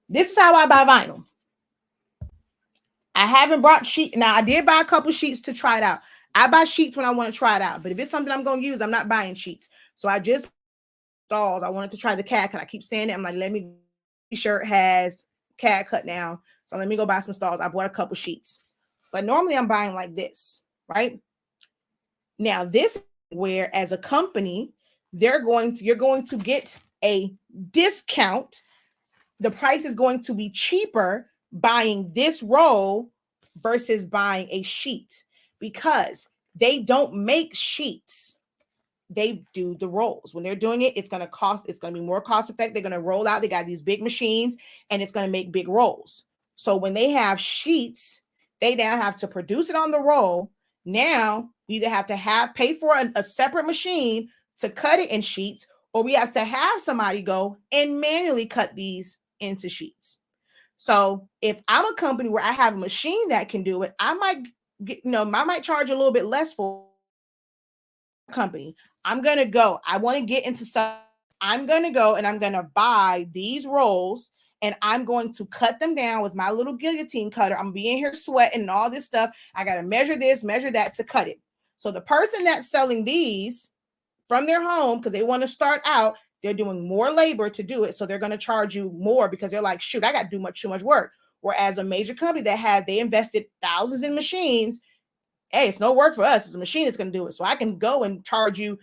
This is how I buy vinyl. I haven't brought sheet. Now I did buy a couple sheets to try it out. I buy sheets when I want to try it out, but if it's something I'm going to use, I'm not buying sheets. So I just stalls. I wanted to try the CAD cut. I keep saying it. I'm like, let me. Shirt has CAD cut now, so let me go buy some stalls. I bought a couple sheets, but normally I'm buying like this, right? Now this, where as a company, you're going to get a discount. The price is going to be cheaper buying this roll versus buying a sheet, because they don't make sheets. They do the rolls. When they're doing it, it's going to be more cost effective. They're going to roll out. They got these big machines and it's going to make big rolls. So when they have sheets, they now have to produce it on the roll. Now we either have to pay for a separate machine to cut it in sheets, or we have to have somebody go and manually cut these into sheets. So if I'm a company where I have a machine that can do it, I might I might charge a little bit less for company. I'm going to go. I want to get into some. I'm going to go and I'm going to buy these rolls and I'm going to cut them down with my little guillotine cutter. I'm being here sweating and all this stuff. I got to measure this, measure that to cut it. So the person that's selling these from their home, because they want to start out, they're doing more labor to do it. So they're going to charge you more because they're like, shoot, I got to do too much work. Whereas a major company they invested thousands in machines, hey, it's no work for us. It's a machine that's going to do it. So I can go and charge you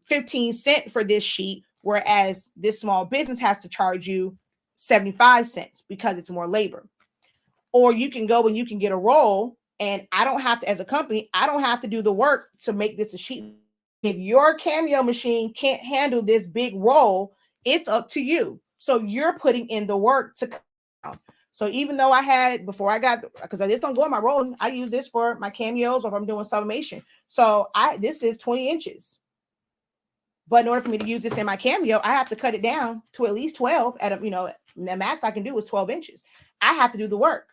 15 cents for this sheet, whereas this small business has to charge you 75 cents because it's more labor. Or you can go and you can get a roll, and I don't have to, as a company, I don't have to do the work to make this a sheet. If your Cameo machine can't handle this big roll, it's up to you. So you're putting in the work to cut down. So even though because I just don't go in my roll, I use this for my cameos or if I'm doing sublimation. So this is 20 inches. But in order for me to use this in my cameo, I have to cut it down to at least 12 the max I can do is 12 inches. I have to do the work.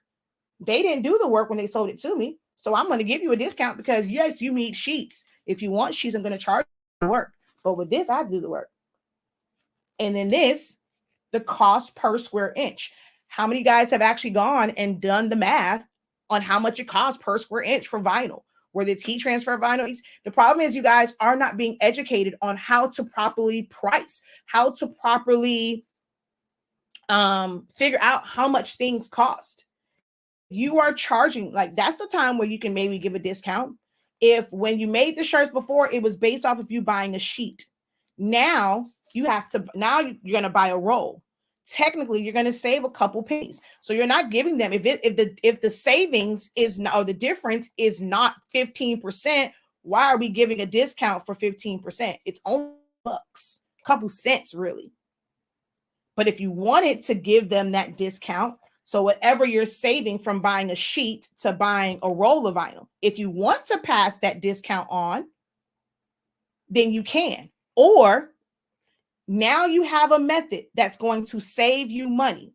They didn't do the work when they sold it to me. So I'm going to give you a discount because yes, you need sheets. If you want sheets, I'm going to charge you the work. But with this, I do the work. And then the cost per square inch. How many guys have actually gone and done the math on how much it costs per square inch for vinyl? Whether it's heat transfer vinyl. The problem is you guys are not being educated on how to properly price, how to properly figure out how much things cost. You are charging, like that's the time where you can maybe give a discount. If when you made the shirts before, it was based off of you buying a sheet. Now you're going to buy a roll. Technically, you're going to save a couple pennies. So you're not giving them, if the savings is not, or the difference is not 15%, why are we giving a discount for 15%? It's only bucks, a couple cents really. But if you wanted to give them that discount, so whatever you're saving from buying a sheet to buying a roll of vinyl, if you want to pass that discount on, then you can. Or now you have a method that's going to save you money.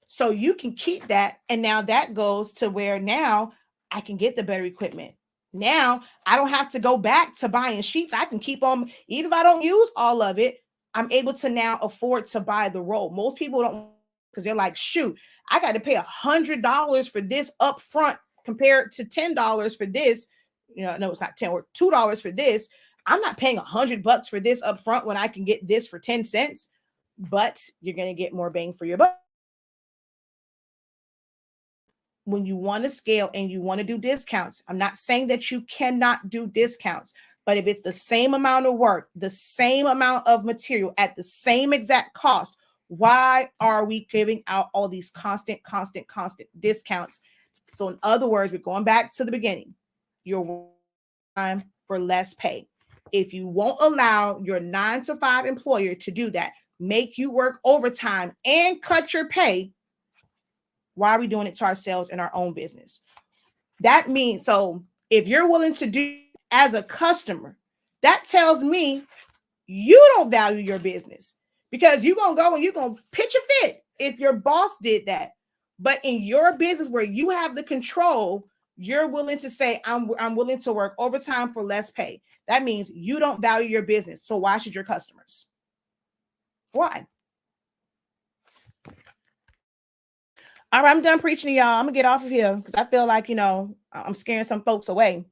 So you can keep that. And now that goes to where now I can get the better equipment. Now I don't have to go back to buying sheets. I can keep them. Even if I don't use all of it, I'm able to now afford to buy the roll. Most people don't, because they're like, shoot, I got to pay $100 for this up front compared to $10 for this. No, it's not 10 or $2 for this. I'm not paying $100 for this up front when I can get this for 10 cents, but you're going to get more bang for your buck. When you want to scale and you want to do discounts, I'm not saying that you cannot do discounts, but if it's the same amount of work, the same amount of material at the same exact cost, why are we giving out all these constant discounts? So in other words, we're going back to the beginning. You're time for less pay. If you won't allow your 9-to-5 employer to do that, make you work overtime and cut your pay, why are we doing it to ourselves in our own business? That means, so if you're willing to do as a customer, that tells me you don't value your business, because you're going to go and you're going to pitch a fit if your boss did that. But in your business where you have the control, you're willing to say, I'm willing to work overtime for less pay. That means you don't value your business. So why should your customers? Why? All right, I'm done preaching to y'all. I'm gonna get off of here because I feel like, I'm scaring some folks away.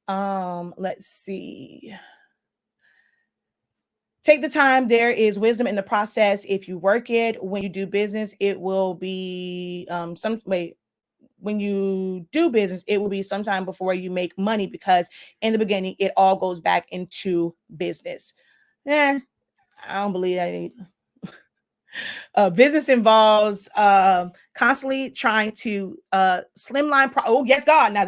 Let's see. Take the time. There is wisdom in the process. If you work it, when you do business, it will be when you do business, it will be sometime before you make money, because in the beginning, it all goes back into business. I don't believe that. Business involves constantly trying to slimline. Oh, yes, God. Now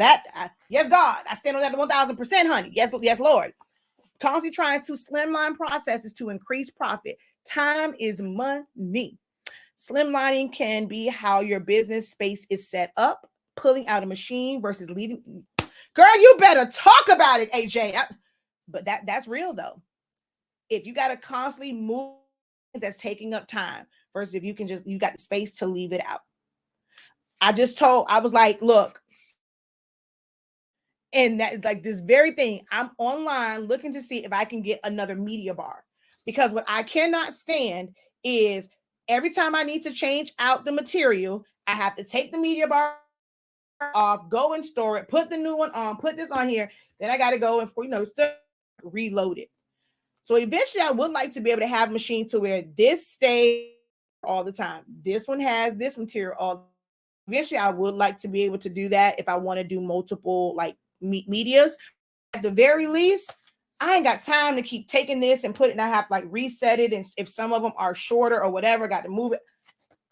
yes, God. I stand on that 1000%, honey. Yes, yes, Lord. Constantly trying to slimline processes to increase profit. Time is money. Slimlining can be how your business space is set up, pulling out a machine versus leaving. Girl, you better talk about it, AJ. But that's real though. If you got to constantly move, that's taking up time versus if you can you got the space to leave it out. I was like, look, and that like this very thing, I'm online looking to see if I can get another media bar, because what I cannot stand is every time I need to change out the material, I have to take the media bar off, go and store it, put the new one on, put this on here, then I got to go and reload it. So eventually I would like to be able to have a machine to where this stays all the time. This one has this material all. Eventually I would like to be able to do that if I want to do multiple like medias. At the very least, I ain't got time to keep taking this and put it, and I have to like reset it. And if some of them are shorter or whatever, got to move it.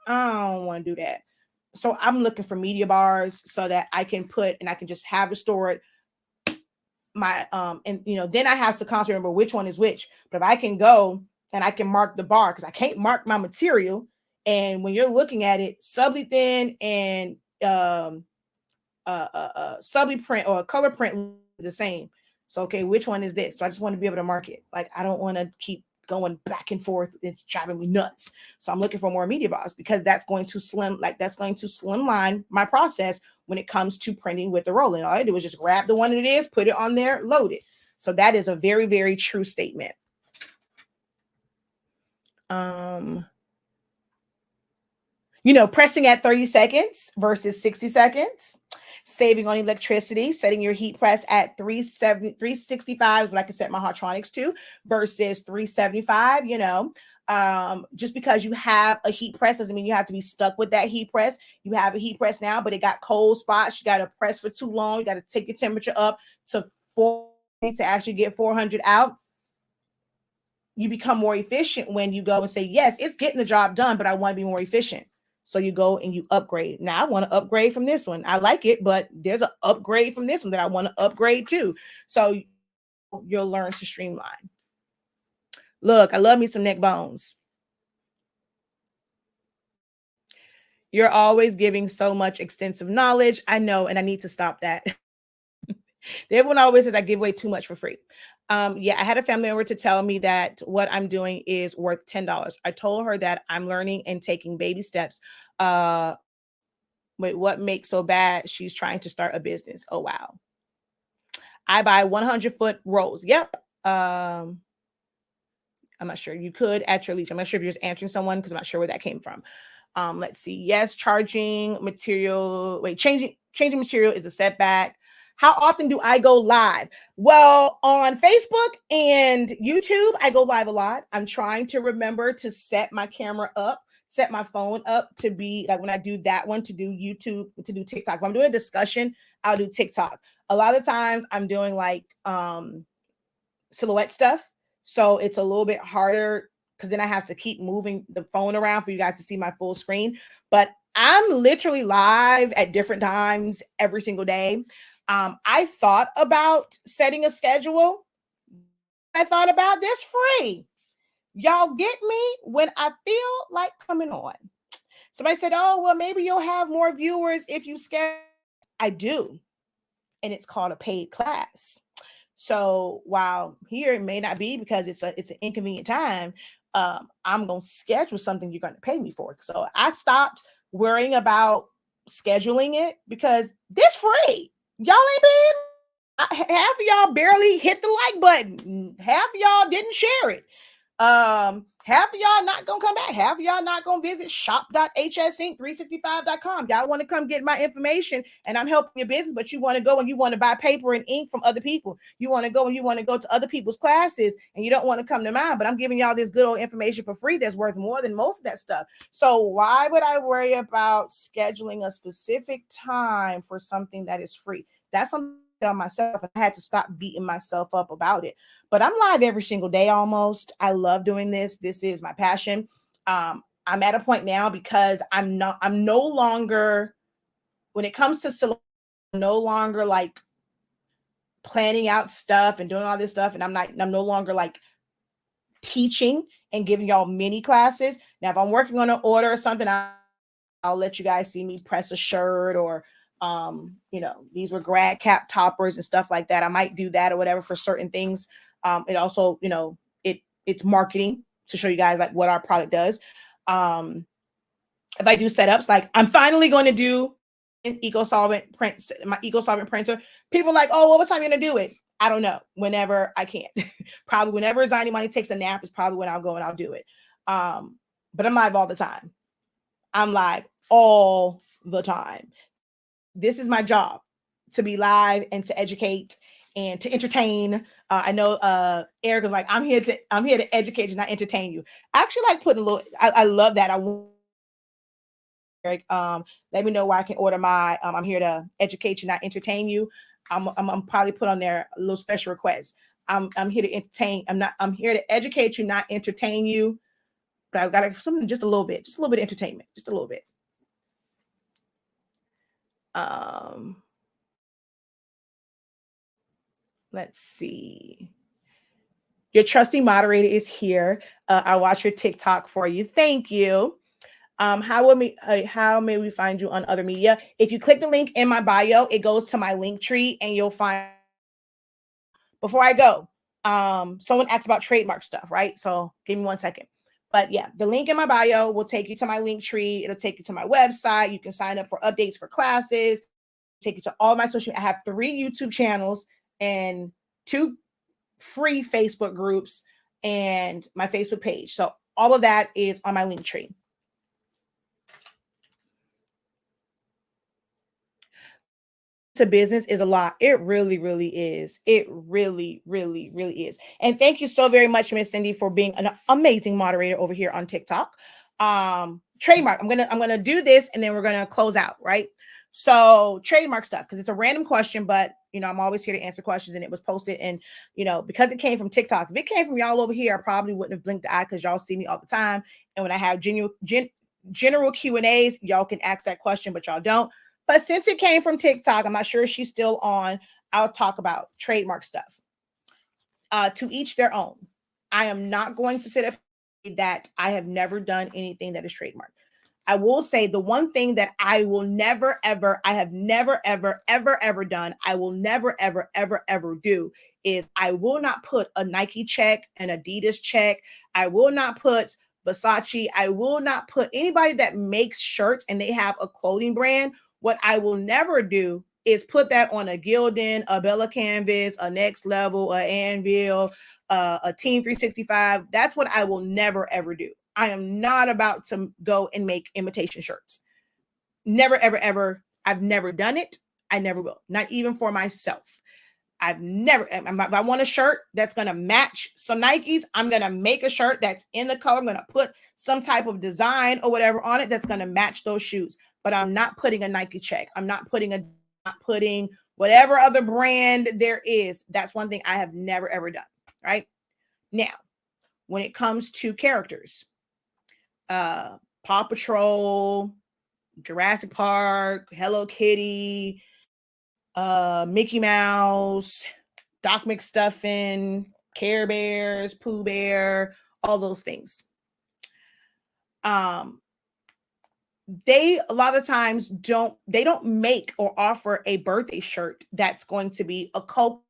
I don't want to do that. So I'm looking for media bars so that I can put, and I can just have to store it. My and then I have to constantly remember which one is which. But if I can go and I can mark the bar, because I can't mark my material, and when you're looking at it, subli thin and subli print or color print the same. So okay, which one is this? So I just want to be able to mark it. Like I don't want to keep going back and forth. It's driving me nuts. So I'm looking for more media bars, because that's going to slimline my process when it comes to printing with the roll-in. All I do is just grab the one that it is, put it on there, load it. So that is a very, very true statement. Pressing at 30 seconds versus 60 seconds, saving on electricity, setting your heat press at 365 is what I can set my Hotronix to versus 375, just because you have a heat press doesn't mean you have to be stuck with that heat press. You have a heat press now, but it got cold spots. You got to press for too long. You got to take your temperature up to 400 to actually get 400 out. You become more efficient when you go and say, yes, it's getting the job done, but I want to be more efficient. So you go and you upgrade. Now I want to upgrade from this one. I like it, but there's an upgrade from this one that I want to upgrade too. So you'll learn to streamline. Look, I love me some neck bones. You're always giving so much extensive knowledge. I know, and I need to stop that. Everyone always says I give away too much for free. Yeah, I had a family member to tell me that what I'm doing is worth $10. I told her that I'm learning and taking baby steps. Wait, what makes so bad? She's trying to start a business. Oh, wow. I buy 100-foot rolls. Yep. I'm not sure. You could at your leisure. I'm not sure if you're just answering someone because I'm not sure where that came from. Let's see. Yes, changing material is a setback. How often do I go live? Well, on Facebook and YouTube, I go live a lot. I'm trying to remember to set my camera up, set my phone up to be like when I do that one, to do YouTube, to do TikTok. If I'm doing a discussion, I'll do TikTok. A lot of times I'm doing like silhouette stuff. So it's a little bit harder because then I have to keep moving the phone around for you guys to see my full screen. But I'm literally live at different times every single day. I thought about setting a schedule. I thought about this free. Y'all get me when I feel like coming on. Somebody said, oh, well, maybe you'll have more viewers if you schedule. I do. And it's called a paid class. So while here it may not be because it's an inconvenient time, I'm going to schedule something you're going to pay me for. So I stopped worrying about scheduling it because this free. Y'all ain't been, half of y'all barely hit the like button. Half of y'all didn't share it. Half Half of y'all not gonna come back. Half of y'all not gonna visit shop.hsink365.com. Y'all want to come get my information and I'm helping your business, but you want to go and you want to buy paper and ink from other people. You want to go and you want to go to other people's classes and you don't want to come to mine, but I'm giving y'all this good old information for free that's worth more than most of that stuff. So why would I worry about scheduling a specific time for something that is free? That's something I tell myself, and I had to stop beating myself up about it. But I'm live every single day almost. I love doing this. This is my passion. I'm at a point now because I'm no longer, when it comes to I'm no longer like planning out stuff and doing all this stuff. And I'm no longer like teaching and giving y'all mini classes. Now, if I'm working on an order or something, I'll let you guys see me press a shirt or these were grad cap toppers and stuff like that. I might do that or whatever for certain things. It also, it's marketing to show you guys like what our product does. If I do setups, like I'm finally going to do an EcoSolvent print, my EcoSolvent printer. People are like, oh, well, what time are you going to do it? I don't know. Whenever I can. Probably whenever Ziny Money takes a nap is probably when I'll go and I'll do it. But I'm live all the time. I'm live all the time. This is my job, to be live and to educate and to entertain. I know Eric was like, I'm here to educate you, not entertain you. I actually like putting a little, I love that. Eric, let me know where I can order my, I'm here to educate you, not entertain you. I'm probably put on there a little special request. I'm here to entertain. I'm here to educate you, not entertain you. But I've got something just a little bit of entertainment, just a little bit. Let's see. Your trusty moderator is here. I'll watch your TikTok for you. Thank you. How may we find you on other media? If you click the link in my bio, it goes to my link tree and you'll find. Before I go, someone asked about trademark stuff, right? So give me 1 second. But yeah, the link in my bio will take you to my link tree. It'll take you to my website. You can sign up for updates for classes, take you to all my social. I have 3 YouTube channels and 2 free Facebook groups and my Facebook page. So all of that is on my link tree. To business is a lot. It really, really is. It really, really, really is. And thank you so very much, Miss Cindy, for being an amazing moderator over here on TikTok. Trademark. I'm gonna do this and then we're gonna close out, right? So trademark stuff, because it's a random question, but I'm always here to answer questions, and it was posted, and because it came from TikTok. If it came from y'all over here, I probably wouldn't have blinked the eye because y'all see me all the time. And when I have general Q&As, y'all can ask that question, but y'all don't. But since it came from TikTok, I'm not sure if she's still on. I'll talk about trademark stuff. To each their own. I am not going to sit up that I have never done anything that is trademarked. I will say the one thing that I will never, ever, I have never, ever, ever, ever done, I will never, ever, ever, ever do is I will not put a Nike check, an Adidas check. I will not put Versace. I will not put anybody that makes shirts and they have a clothing brand. What I will never do is put that on a Gildan, a Bella Canvas, a Next Level, a Anvil, a Team 365. That's what I will never, ever do. I am not about to go and make imitation shirts. Never, ever, ever. I've never done it. I never will. Not even for myself. I've never, if I want a shirt that's going to match some Nikes, I'm going to make a shirt that's in the color. I'm going to put some type of design or whatever on it that's going to match those shoes. But I'm not putting a Nike check. I'm not putting whatever other brand there is. That's one thing I have never, ever done. Right now, when it comes to characters, Paw Patrol, Jurassic Park, Hello Kitty, Mickey Mouse, Doc McStuffin, Care Bears, Pooh Bear, all those things. They a lot of times don't make or offer a birthday shirt that's going to be a Coke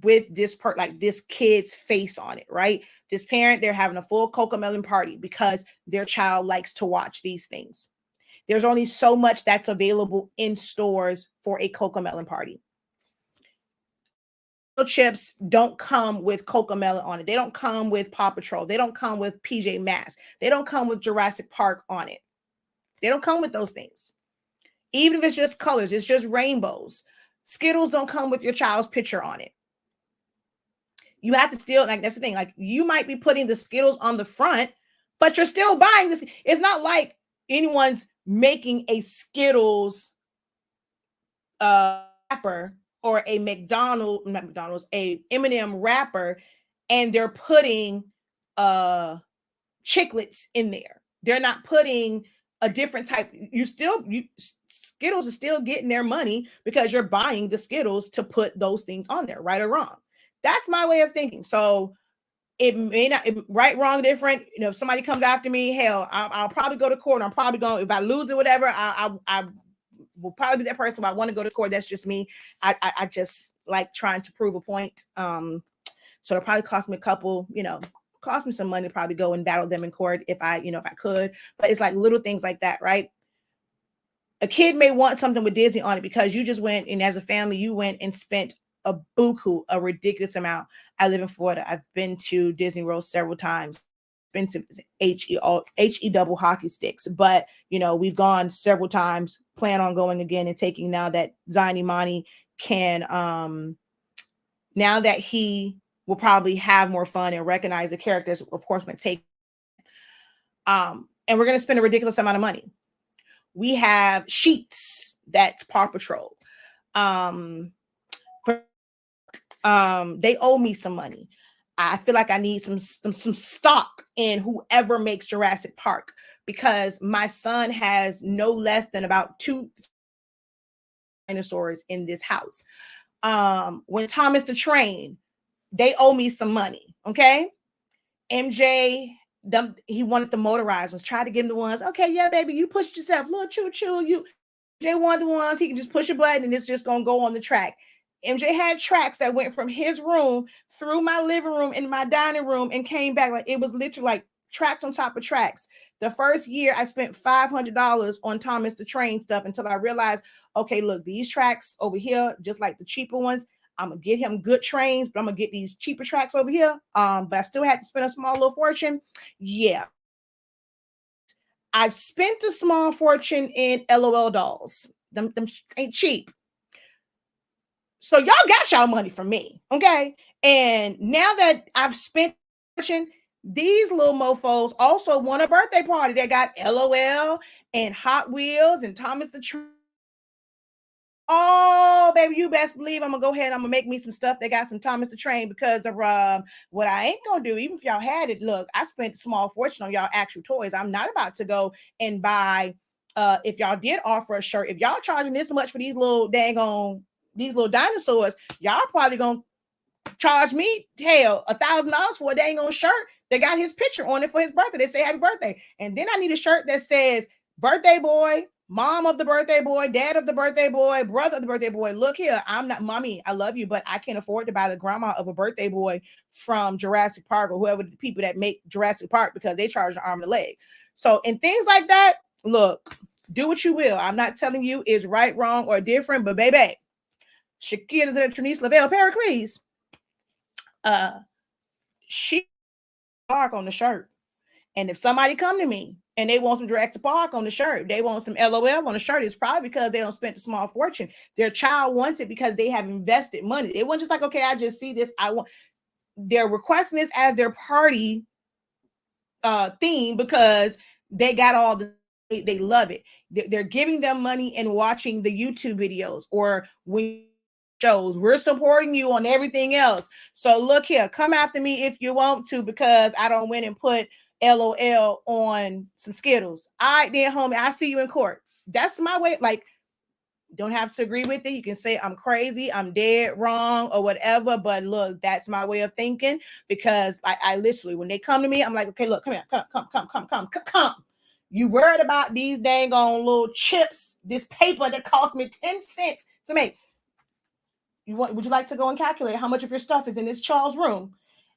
with this part, like this kid's face on it, right? This parent, they're having a full Cocomelon party because their child likes to watch these things. There's only so much that's available in stores for a Cocomelon party. chips don't come with Cocomelon on it. They don't come with Paw Patrol. They don't come with PJ Masks. They don't come with Jurassic Park on it. They don't come with those things. Even if it's just colors, it's just rainbows. Skittles don't come with your child's picture on it. You have to still, like, that's the thing. Like, you might be putting the Skittles on the front, but you're still buying this. It's not like anyone's making a Skittles wrapper or a a M&M wrapper, and they're putting chiclets in there. They're not putting a different type. Skittles is still getting their money because you're buying the Skittles to put those things on there, right or wrong. That's my way of thinking. So it may not, right, wrong, different. You know, if somebody comes after me, hell, I'll probably go to court. I'm probably going, if I lose it, whatever, I will probably be that person. If I want to go to court, that's just me. I just like trying to prove a point. So it'll probably cost me cost me some money to probably go and battle them in court if I could. But it's like little things like that, right? A kid may want something with Disney on it because you just went, and as a family, you went and spent a buku, a ridiculous amount. I live in Florida. I've been to Disney World several times. Expensive HE double hockey sticks, but we've gone several times. Plan on going again and taking, now that Ziny Mani can, now that he will probably have more fun and recognize the characters. Of course, going to take, and we're going to spend a ridiculous amount of money. We have sheets. That's Paw Patrol. They owe me some money. I feel like I need some stock in whoever makes Jurassic Park, because my son has no less than about 2 dinosaurs in this house. When Thomas the Train, they owe me some money. Okay. MJ, he wanted the motorized ones. Try to give him the ones. Okay, yeah, baby, you push yourself. Little choo. MJ wanted the ones he can just push a button and it's just gonna go on the track. MJ had tracks that went from his room through my living room and my dining room and came back. Like, it was literally like tracks on top of tracks. The first year I spent $500 on Thomas the Train stuff until I realized, okay, look, these tracks over here, just like the cheaper ones, I'm gonna get him good trains, but I'm gonna get these cheaper tracks over here. But I still had to spend a small little fortune. Yeah. I've spent a small fortune in LOL dolls. Them ain't cheap. So y'all got y'all money from me, okay? And now that I've spent, these little mofos also want a birthday party. They got LOL and Hot Wheels and Thomas the Train. Oh, baby, you best believe I'm gonna go ahead. I'm gonna make me some stuff. They got some Thomas the Train, because of what I ain't gonna do. Even if y'all had it, look, I spent a small fortune on y'all actual toys. I'm not about to go and buy. If y'all did offer a shirt, if y'all charging this much for these little dinosaurs, y'all probably gonna charge me $1,000 for a dang on shirt that got his picture on it for his birthday. They say happy birthday, and then I need a shirt that says birthday boy, mom of the birthday boy, dad of the birthday boy, brother of the birthday boy. Look here, I'm not mommy. I love you, but I can't afford to buy the grandma of a birthday boy from Jurassic Park or whoever the people that make Jurassic Park, because they charge an arm and a leg. So, and things like that. Look, do what you will. I'm not telling you is right, wrong, or different, but baby, Shakira Trinice Lavelle Pericles, she Park on the shirt. And if somebody come to me and they want some Jurassic Park on the shirt, they want some LOL on the shirt, it's probably because they don't spend a small fortune. Their child wants it because they have invested money. They weren't just like, okay, I just see this. They're requesting this as their party theme because they got all they love it. They're giving them money and watching the YouTube videos or when shows. We're supporting you on everything else. So look here, come after me if you want to, because I don't went and put LOL on some Skittles. All right, then, homie, I see you in court. That's my way. Like, don't have to agree with it. You can say I'm crazy, I'm dead wrong, or whatever. But look, that's my way of thinking, because I literally, when they come to me, I'm like, okay, look, come here, come. You worried about these dang on little chips, this paper that cost me 10 cents to make. Would you like to go and calculate how much of your stuff is in this child's room?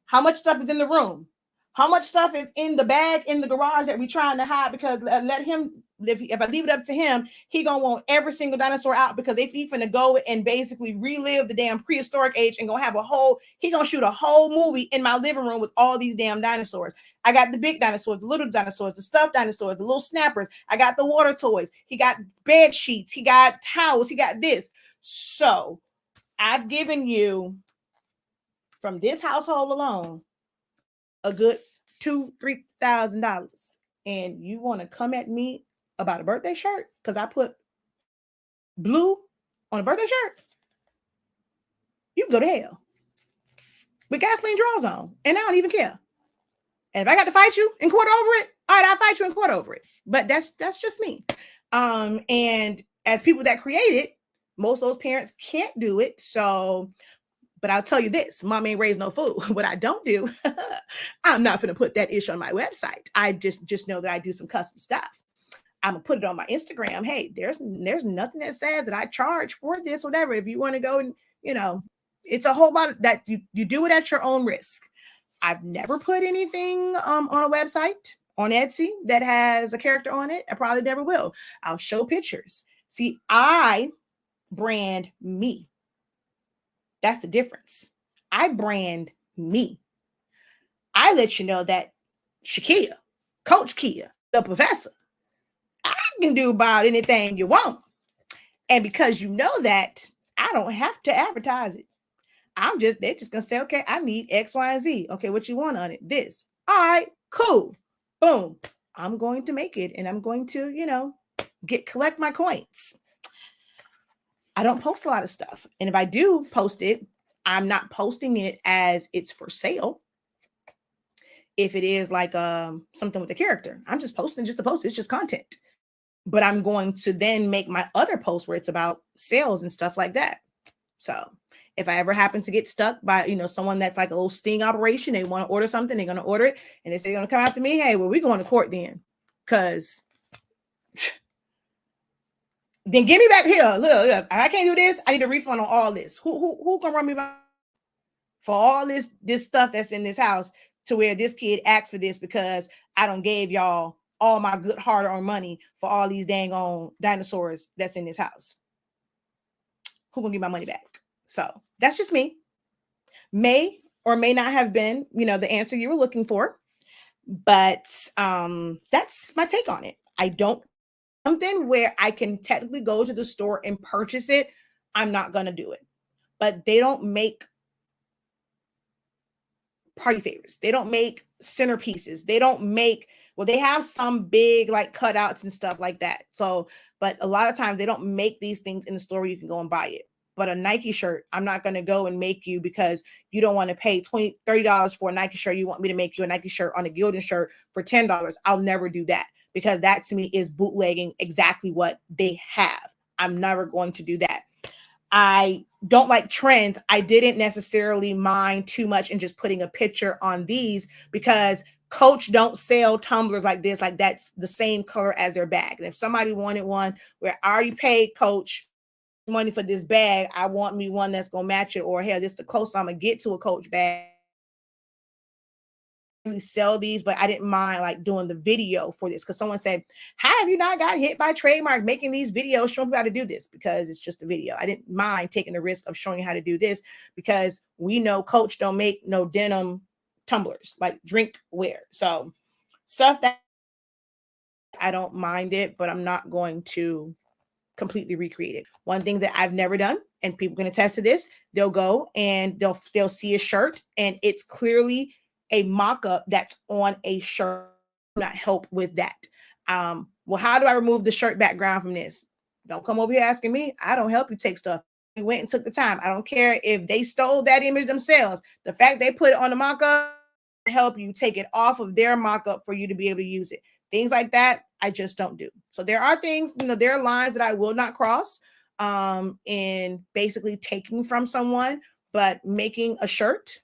How much stuff is in the room? How much stuff is in the bag in the garage that we're trying to hide? Because let him if I leave it up to him, he gonna want every single dinosaur out, because if he finna go and basically relive the damn prehistoric age and gonna have he gonna shoot a whole movie in my living room with all these damn dinosaurs. I got the big dinosaurs, the little dinosaurs, the stuffed dinosaurs, the little snappers. I got the water toys. He got bed sheets. He got towels. He got this. So I've given you, from this household alone, a good $2,000-$3,000, and you want to come at me about a birthday shirt because I put blue on a birthday shirt? You can go to hell with gasoline draws on, and I don't even care. And if I got to fight you in court over it, all right, I'll fight you in court over it. But that's just me. And as people that create it, most of those parents can't do it. So, but I'll tell you this, mom ain't raised no fool. What I don't do, I'm not going to put that issue on my website. I just know that I do some custom stuff. I'm gonna put it on my Instagram. Hey, there's nothing that says that I charge for this, whatever. If you want to go and, it's a whole lot of that. You do it at your own risk. I've never put anything on a website on Etsy that has a character on it. I probably never will. I'll show pictures. See, I brand me. That's the difference. I brand me. I let you know that Shakia, Coach Kia, the professor, I can do about anything you want. And because you know that, I don't have to advertise it. They're just gonna say, okay, I need X, Y, and Z. Okay, what you want on it? This. All right, cool. Boom. I'm going to make it, and I'm going to, collect my coins. I don't post a lot of stuff. And if I do post it, I'm not posting it as it's for sale. If it is like something with the character, I'm just posting just to post. It's just content. But I'm going to then make my other posts where it's about sales and stuff like that. So if I ever happen to get stuck by, someone that's like a little sting operation, they want to order something, they're going to order it, and they say they're going to come after me. Hey, well, we're going to court then. Because then give me back here. Look, I can't do this. I need a refund on all this. Who can run me back for all this stuff that's in this house, to where this kid asked for this because I don't gave y'all all my good hard-earned money for all these dang on dinosaurs that's in this house? Who gonna give my money back? So that's just me. May or may not have been, the answer you were looking for, but that's my take on it. I don't something where I can technically go to the store and purchase it. I'm not gonna do it. But they don't make party favors. They don't make centerpieces. They don't make, well, they have some big like cutouts and stuff like that. So, but a lot of times they don't make these things in the store where you can go and buy it. But a Nike shirt, I'm not going to go and make you because you don't want to pay $20, $30 for a Nike shirt. You want me to make you a Nike shirt on a Gildan shirt for $10. I'll never do that, because that to me is bootlegging exactly what they have. I'm never going to do that. I don't like trends. I didn't necessarily mind too much in just putting a picture on these, because Coach don't sell tumblers like this, like that's the same color as their bag. And if somebody wanted one where I already paid Coach money for this bag, I want me one that's gonna match it, or hell, this is the closest I'm gonna get to a Coach bag. Really sell these, but I didn't mind like doing the video for this, because someone said, how have you not got hit by trademark making these videos showing people how to do this? Because it's just a video. I didn't mind taking the risk of showing you how to do this, because we know Coach don't make no denim tumblers like drinkware. So stuff that I don't mind it, but I'm not going to completely recreate it. One thing that I've never done, and people can attest to this, they'll go and they'll see a shirt and it's clearly a mock-up that's on a shirt. Not help with that. Well, how do I remove the shirt background from this? Don't come over here asking me. I don't help you take stuff. We went and took the time. I don't care if they stole that image themselves. The fact they put it on the mock-up to help you take it off of their mock-up for you to be able to use it. Things like that, I just don't do. So there are things, there are lines that I will not cross in basically taking from someone, but making a shirt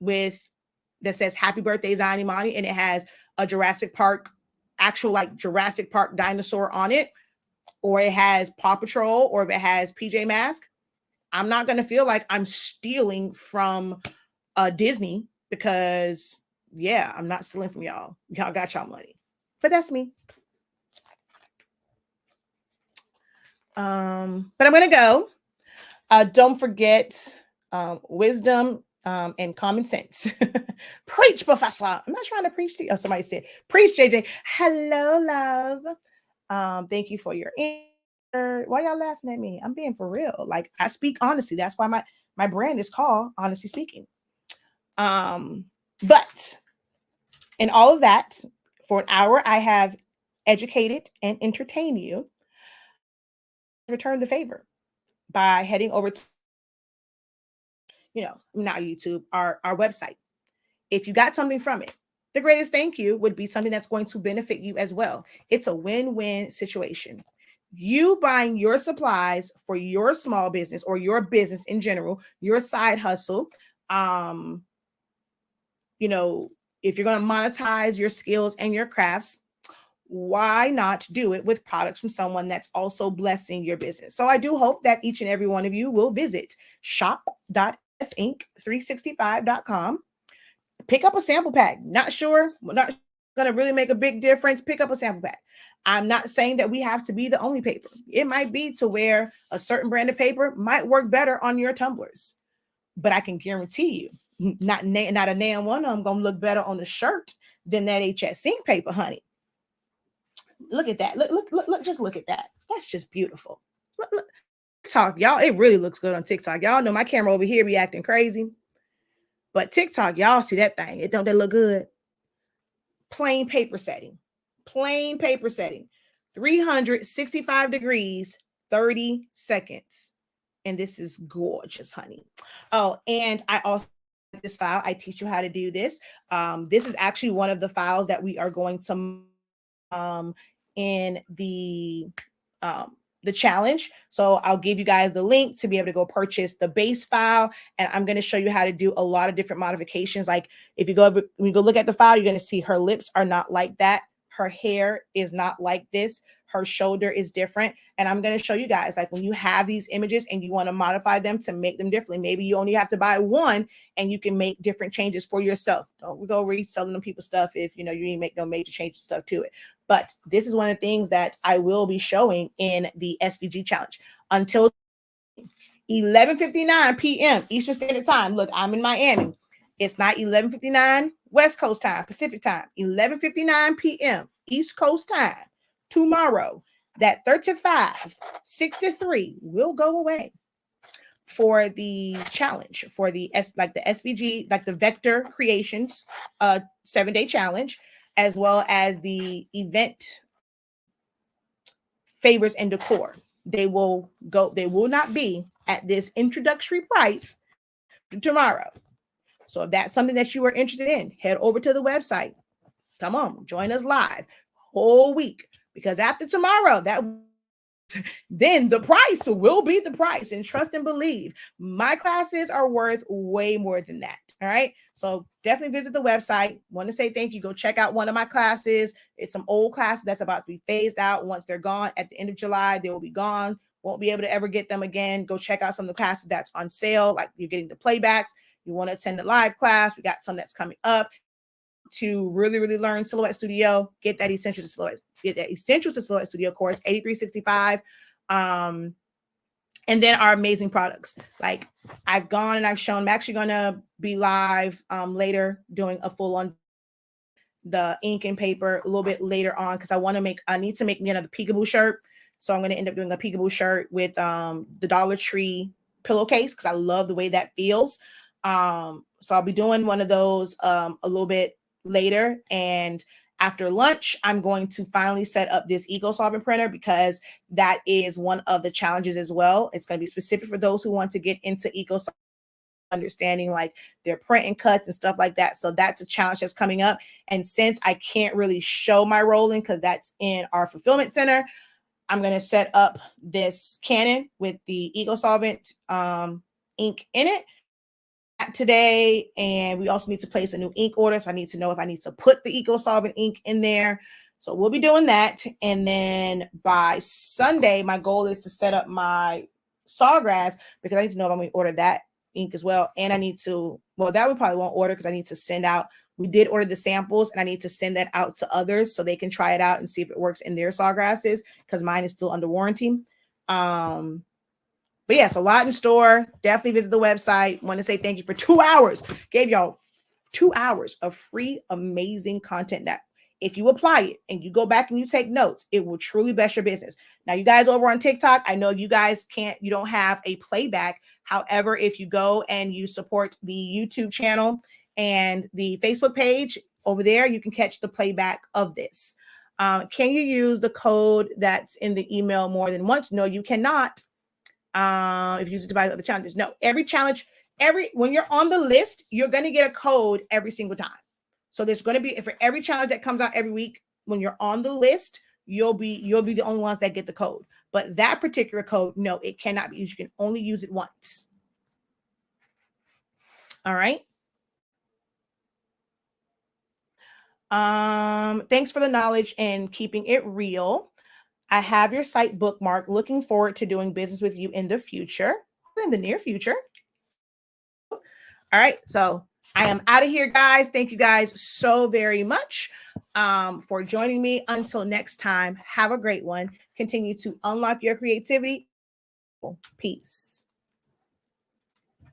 that says happy birthday Zion Imani, and it has a Jurassic Park, actual like Jurassic Park dinosaur on it, or it has Paw Patrol, or if it has PJ Masks, I'm not going to feel like I'm stealing from Disney, because I'm not stealing from y'all. Y'all got y'all money. But that's me. But I'm going to go. Don't forget wisdom and common sense. Preach, Professor. I'm not trying to preach to you. Oh, somebody said, preach, JJ. Hello, love. Thank you for your answer. Why y'all laughing at me? I'm being for real. Like, I speak honestly. That's why my brand is called Honestly Speaking. But in all of that, for an hour, I have educated and entertained you. Return the favor by heading over to, not YouTube, our website. If you got something from it, the greatest thank you would be something that's going to benefit you as well. It's a win-win situation. You buying your supplies for your small business or your business in general, your side hustle. If you're going to monetize your skills and your crafts, why not do it with products from someone that's also blessing your business? So I do hope that each and every one of you will visit shop.spink365.com. Pick up a sample pack. Not going to really make a big difference. Pick up a sample pack. I'm not saying that we have to be the only paper. It might be to where a certain brand of paper might work better on your tumblers. But I can guarantee you, not a damn one of them going to look better on the shirt than that HS ink paper, honey. Look at that. Look, just look at that. That's just beautiful. Look. TikTok, y'all, it really looks good on TikTok. Y'all know my camera over here be acting crazy. But TikTok, y'all see that thing. Don't that look good? Plain paper setting. 365 degrees, 30 seconds. And this is gorgeous, honey. Oh, and I also this file. I teach you how to do this. This is actually one of the files that we are going to in the challenge. So I'll give you guys the link to be able to go purchase the base file. And I'm going to show you how to do a lot of different modifications. Like when you go look at the file, you're going to see her lips are not like that. Her hair is not like this. Her shoulder is different. And I'm going to show you guys, like when you have these images and you want to modify them to make them differently, maybe you only have to buy one and you can make different changes for yourself. Don't go reselling them people stuff if you didn't make no major changes stuff to it. But this is one of the things that I will be showing in the SVG challenge until 11:59 p.m. Eastern Standard Time. Look, I'm in Miami. It's not 11:59 West Coast time, Pacific time. 11:59 p.m. East Coast time tomorrow. That 3563 will go away for the challenge, for the SVG, like the Vector Creations 7-day challenge, as well as the event favors and decor. They will not be at this introductory price tomorrow. So if that's something that you are interested in, head over to the website. Come on, join us live whole week, because after tomorrow, then the price will be the price. And trust and believe, my classes are worth way more than that. All right. So definitely visit the website. Want to say thank you. Go check out one of my classes. It's some old classes that's about to be phased out. Once they're gone at the end of July, they will be gone. Won't be able to ever get them again. Go check out some of the classes that's on sale. Like you're getting the playbacks. You want to attend the live class. We got some that's coming up. To really, really learn Silhouette Studio, get that Essentials to Silhouette Studio course, $83.65. And then our amazing products. Like I've gone and I've shown, I'm actually going to be live later doing a full on the ink and paper a little bit later on, because I need to make me another peekaboo shirt. So I'm going to end up doing a peekaboo shirt with the Dollar Tree pillowcase, because I love the way that feels. So I'll be doing one of those a little bit later, and after lunch I'm going to finally set up this eco-solvent printer, because that is one of the challenges as well. It's going to be specific for those who want to get into eco-solvent, understanding like their printing cuts and stuff like that. So that's a challenge that's coming up, and since I can't really show my rolling because that's in our fulfillment center, I'm going to set up this cannon with the eco-solvent ink in it today. And we also need to place a new ink order. So I need to know if I need to put the eco-solvent ink in there. So we'll be doing that. And then by Sunday, my goal is to set up my sawgrass, because I need to know if I'm going to order that ink as well. And I need to, that we probably won't order, because I need to send out, we did order the samples and I need to send that out to others so they can try it out and see if it works in their sawgrasses, because mine is still under warranty. But yes, a lot in store. Definitely visit the website. Want to say thank you for 2 hours. Gave y'all 2 hours of free, amazing content that if you apply it and you go back and you take notes, it will truly bless your business. Now, you guys over on TikTok, I know you guys you don't have a playback. However, if you go and you support the YouTube channel and the Facebook page over there, you can catch the playback of this. Can you use the code that's in the email more than once? No, you cannot. If you use it to buy other challenges. No, every challenge, when you're on the list, you're going to get a code every single time. So there's going to be, for every challenge that comes out every week, when you're on the list, you'll be the only ones that get the code. But that particular code, no, it cannot be used. You can only use it once. All right. Thanks for the knowledge and keeping it real. I have your site bookmarked. Looking forward to doing business with you in the future, in the near future. All right. So I am out of here, guys. Thank you guys so very much for joining me. Until next time, have a great one. Continue to unlock your creativity. Peace.